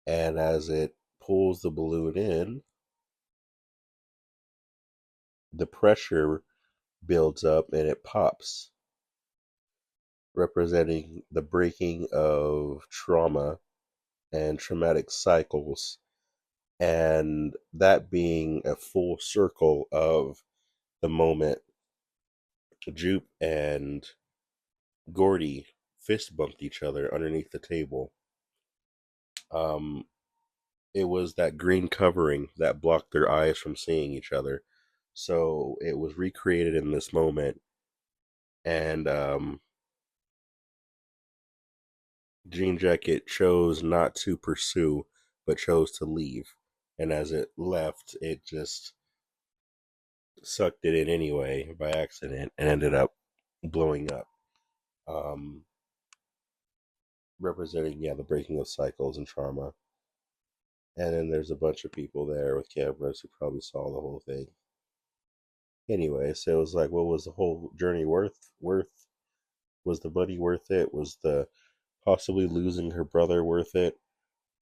And as it pulls the balloon in, the pressure builds up and it pops, representing the breaking of trauma and traumatic cycles, and that being a full circle of the moment Jupe and Gordy fist bumped each other underneath the table. Um, it was that green covering that blocked their eyes from seeing each other. So it was recreated in this moment, and Jean Jacket chose not to pursue, but chose to leave. And as it left, it just sucked it in anyway by accident and ended up blowing up. Um, Representing, yeah, the breaking of cycles and trauma. And then there's a bunch of people there with cameras who probably saw the whole thing. Anyway, so it was like, what was the whole journey worth? Was the money worth it? Was the possibly losing her brother worth it?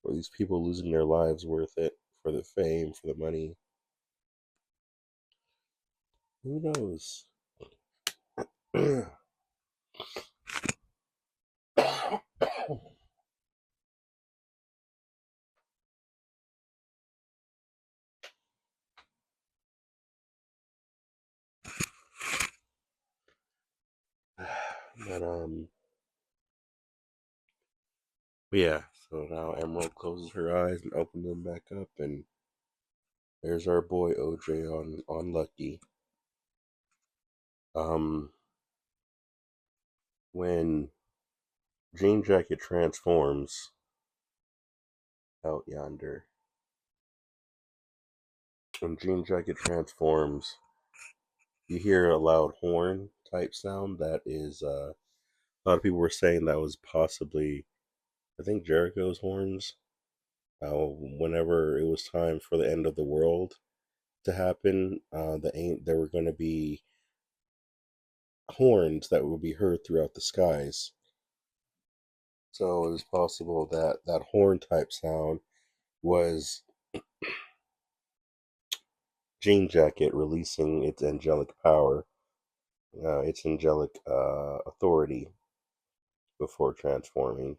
Were these people losing their lives worth it for the fame, for the money? Who knows? But yeah. So now Emerald closes her eyes and opens them back up, and there's our boy OJ on Lucky. Um, when Jean Jacket transforms out yonder, when Jean Jacket transforms, you hear a loud horn type sound. That is, a lot of people were saying that was possibly, I think, Jericho's horns. Whenever it was time for the end of the world to happen, there were going to be horns that would be heard throughout the skies. So it was possible that that horn type sound was Jean Jacket releasing its angelic power, its angelic authority before transforming.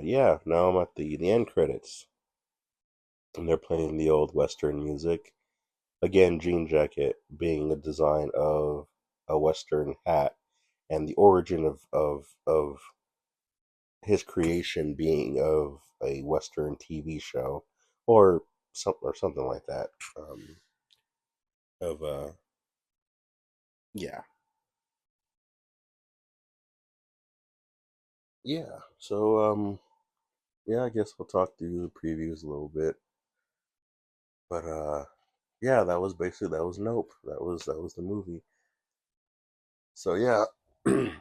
Yeah, now I'm at the end credits, and they're playing the old Western music. Again, Jean Jacket being a design of a Western hat, and the origin of his creation being of a Western TV show, or something like that. Of Yeah, yeah. So yeah, I guess we'll talk through the previews a little bit, but yeah, that was basically, that was Nope. That was the movie. So yeah, the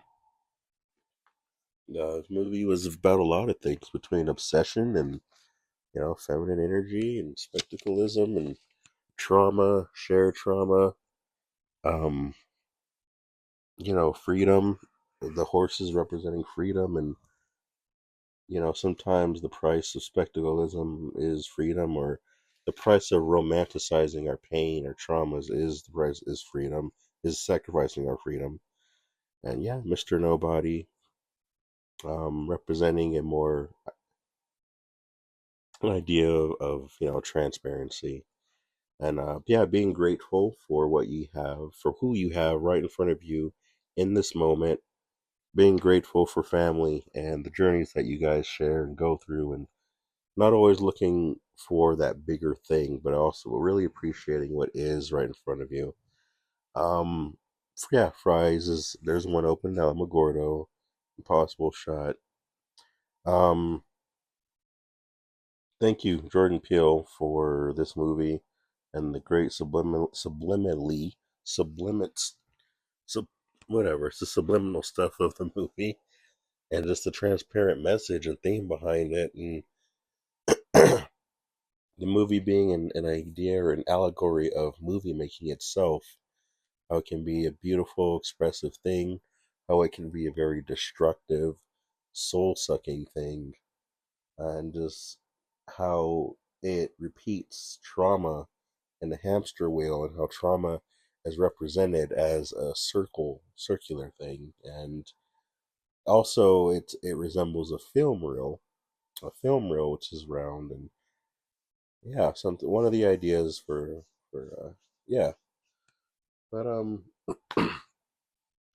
movie was about a lot of things between obsession and feminine energy and spectacleism and trauma, shared trauma, um, freedom. The horses representing freedom, and sometimes the price of spectacleism is freedom, or the price of romanticizing our pain or traumas is the price is freedom, is sacrificing our freedom. And yeah, Mr. Nobody, representing a more an idea of transparency and yeah, being grateful for what you have, for who you have right in front of you in this moment, being grateful for family and the journeys that you guys share and go through, and not always looking for that bigger thing, but also really appreciating what is right in front of you. Um, yeah, fries is there's one open now. I'm a Gordo, Impossible Shot. Um, Thank you, Jordan Peele, for this movie and the great sublimate, sub, whatever, it's the subliminal stuff of the movie and just the transparent message and theme behind it, and the movie being an idea or an allegory of movie making itself, how it can be a beautiful, expressive thing, how it can be a very destructive, soul sucking thing, and just how it repeats trauma in the hamster wheel, and how trauma is represented as a circular thing, and also it resembles a film reel which is round, and yeah, something one of the ideas for yeah, but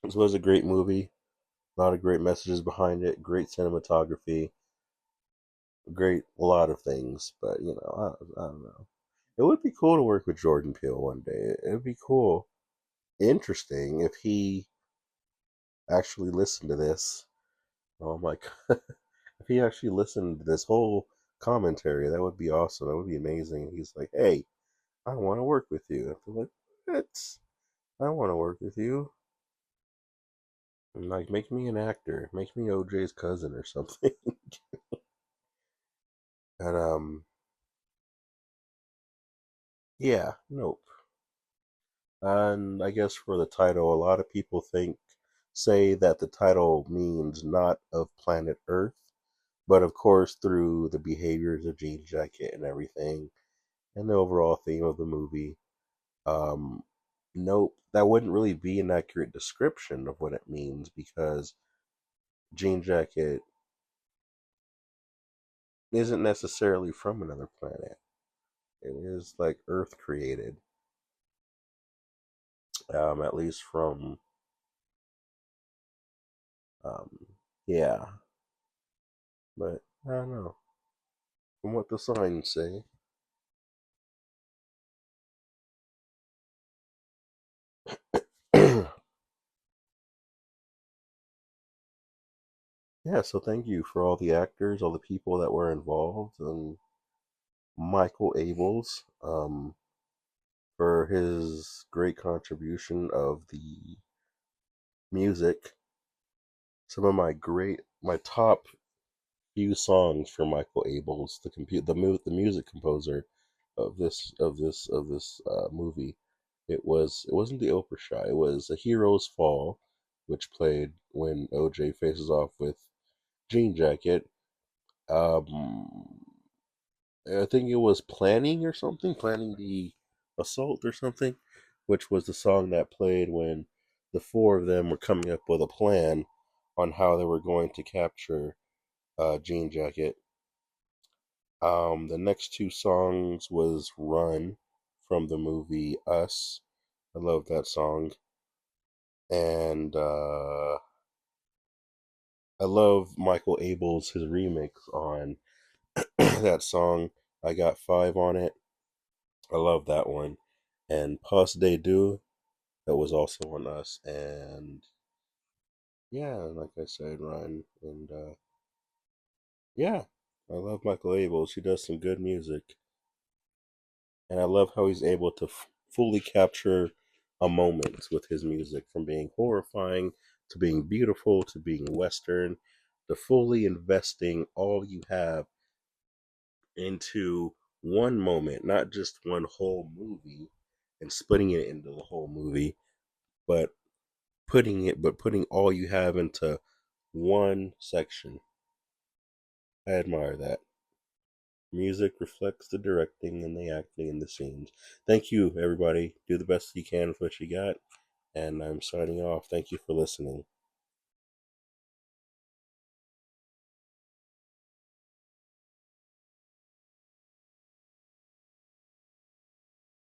this was a great movie, a lot of great messages behind it, great cinematography, great a lot of things, but I don't know. It would be cool to work with Jordan Peele one day. It would be cool, interesting if he actually listened to this. Oh my god. If he actually listened to this whole commentary, that would be awesome. That would be amazing. He's like, hey, I want to work with you. I'm like, what? I want to work with you. And like, make me an actor. Make me OJ's cousin or something. And yeah, nope. And I guess for the title, a lot of people say that the title means not of planet Earth, but of course through the behaviors of Jean Jacket and everything, and the overall theme of the movie. Um, nope, that wouldn't really be an accurate description of what it means, because Jean Jacket isn't necessarily from another planet. It is like Earth created, at least from um, yeah. But I don't know from what the signs say. Yeah, so thank you for all the actors, all the people that were involved, and Michael Abels, for his great contribution of the music. Some of my top few songs for Michael Abels, the music composer of this movie. It wasn't the Oprah shot. It was A Hero's Fall, which played when OJ faces off with Jean Jacket. Um, I think it was Planning or something, Planning the Assault or something, which was the song that played when the four of them were coming up with a plan on how they were going to capture Jean Jacket. The next two songs was Run from the movie Us. I love that song. And I love Michael Abels, his remix on that song. I Got Five on it. I love that one. And Pas de Deux, that was also on Us. And yeah, like I said, Run. And yeah, I love Michael Abels. He does some good music. And I love how he's able to fully capture a moment with his music, from being horrifying to being beautiful to being western, to fully investing all you have into one moment, not just one whole movie and splitting it into the whole movie, but putting all you have into one section. I admire that. Music reflects the directing and the acting and the scenes. Thank you, everybody. Do the best you can with what you got. And I'm signing off. Thank you for listening.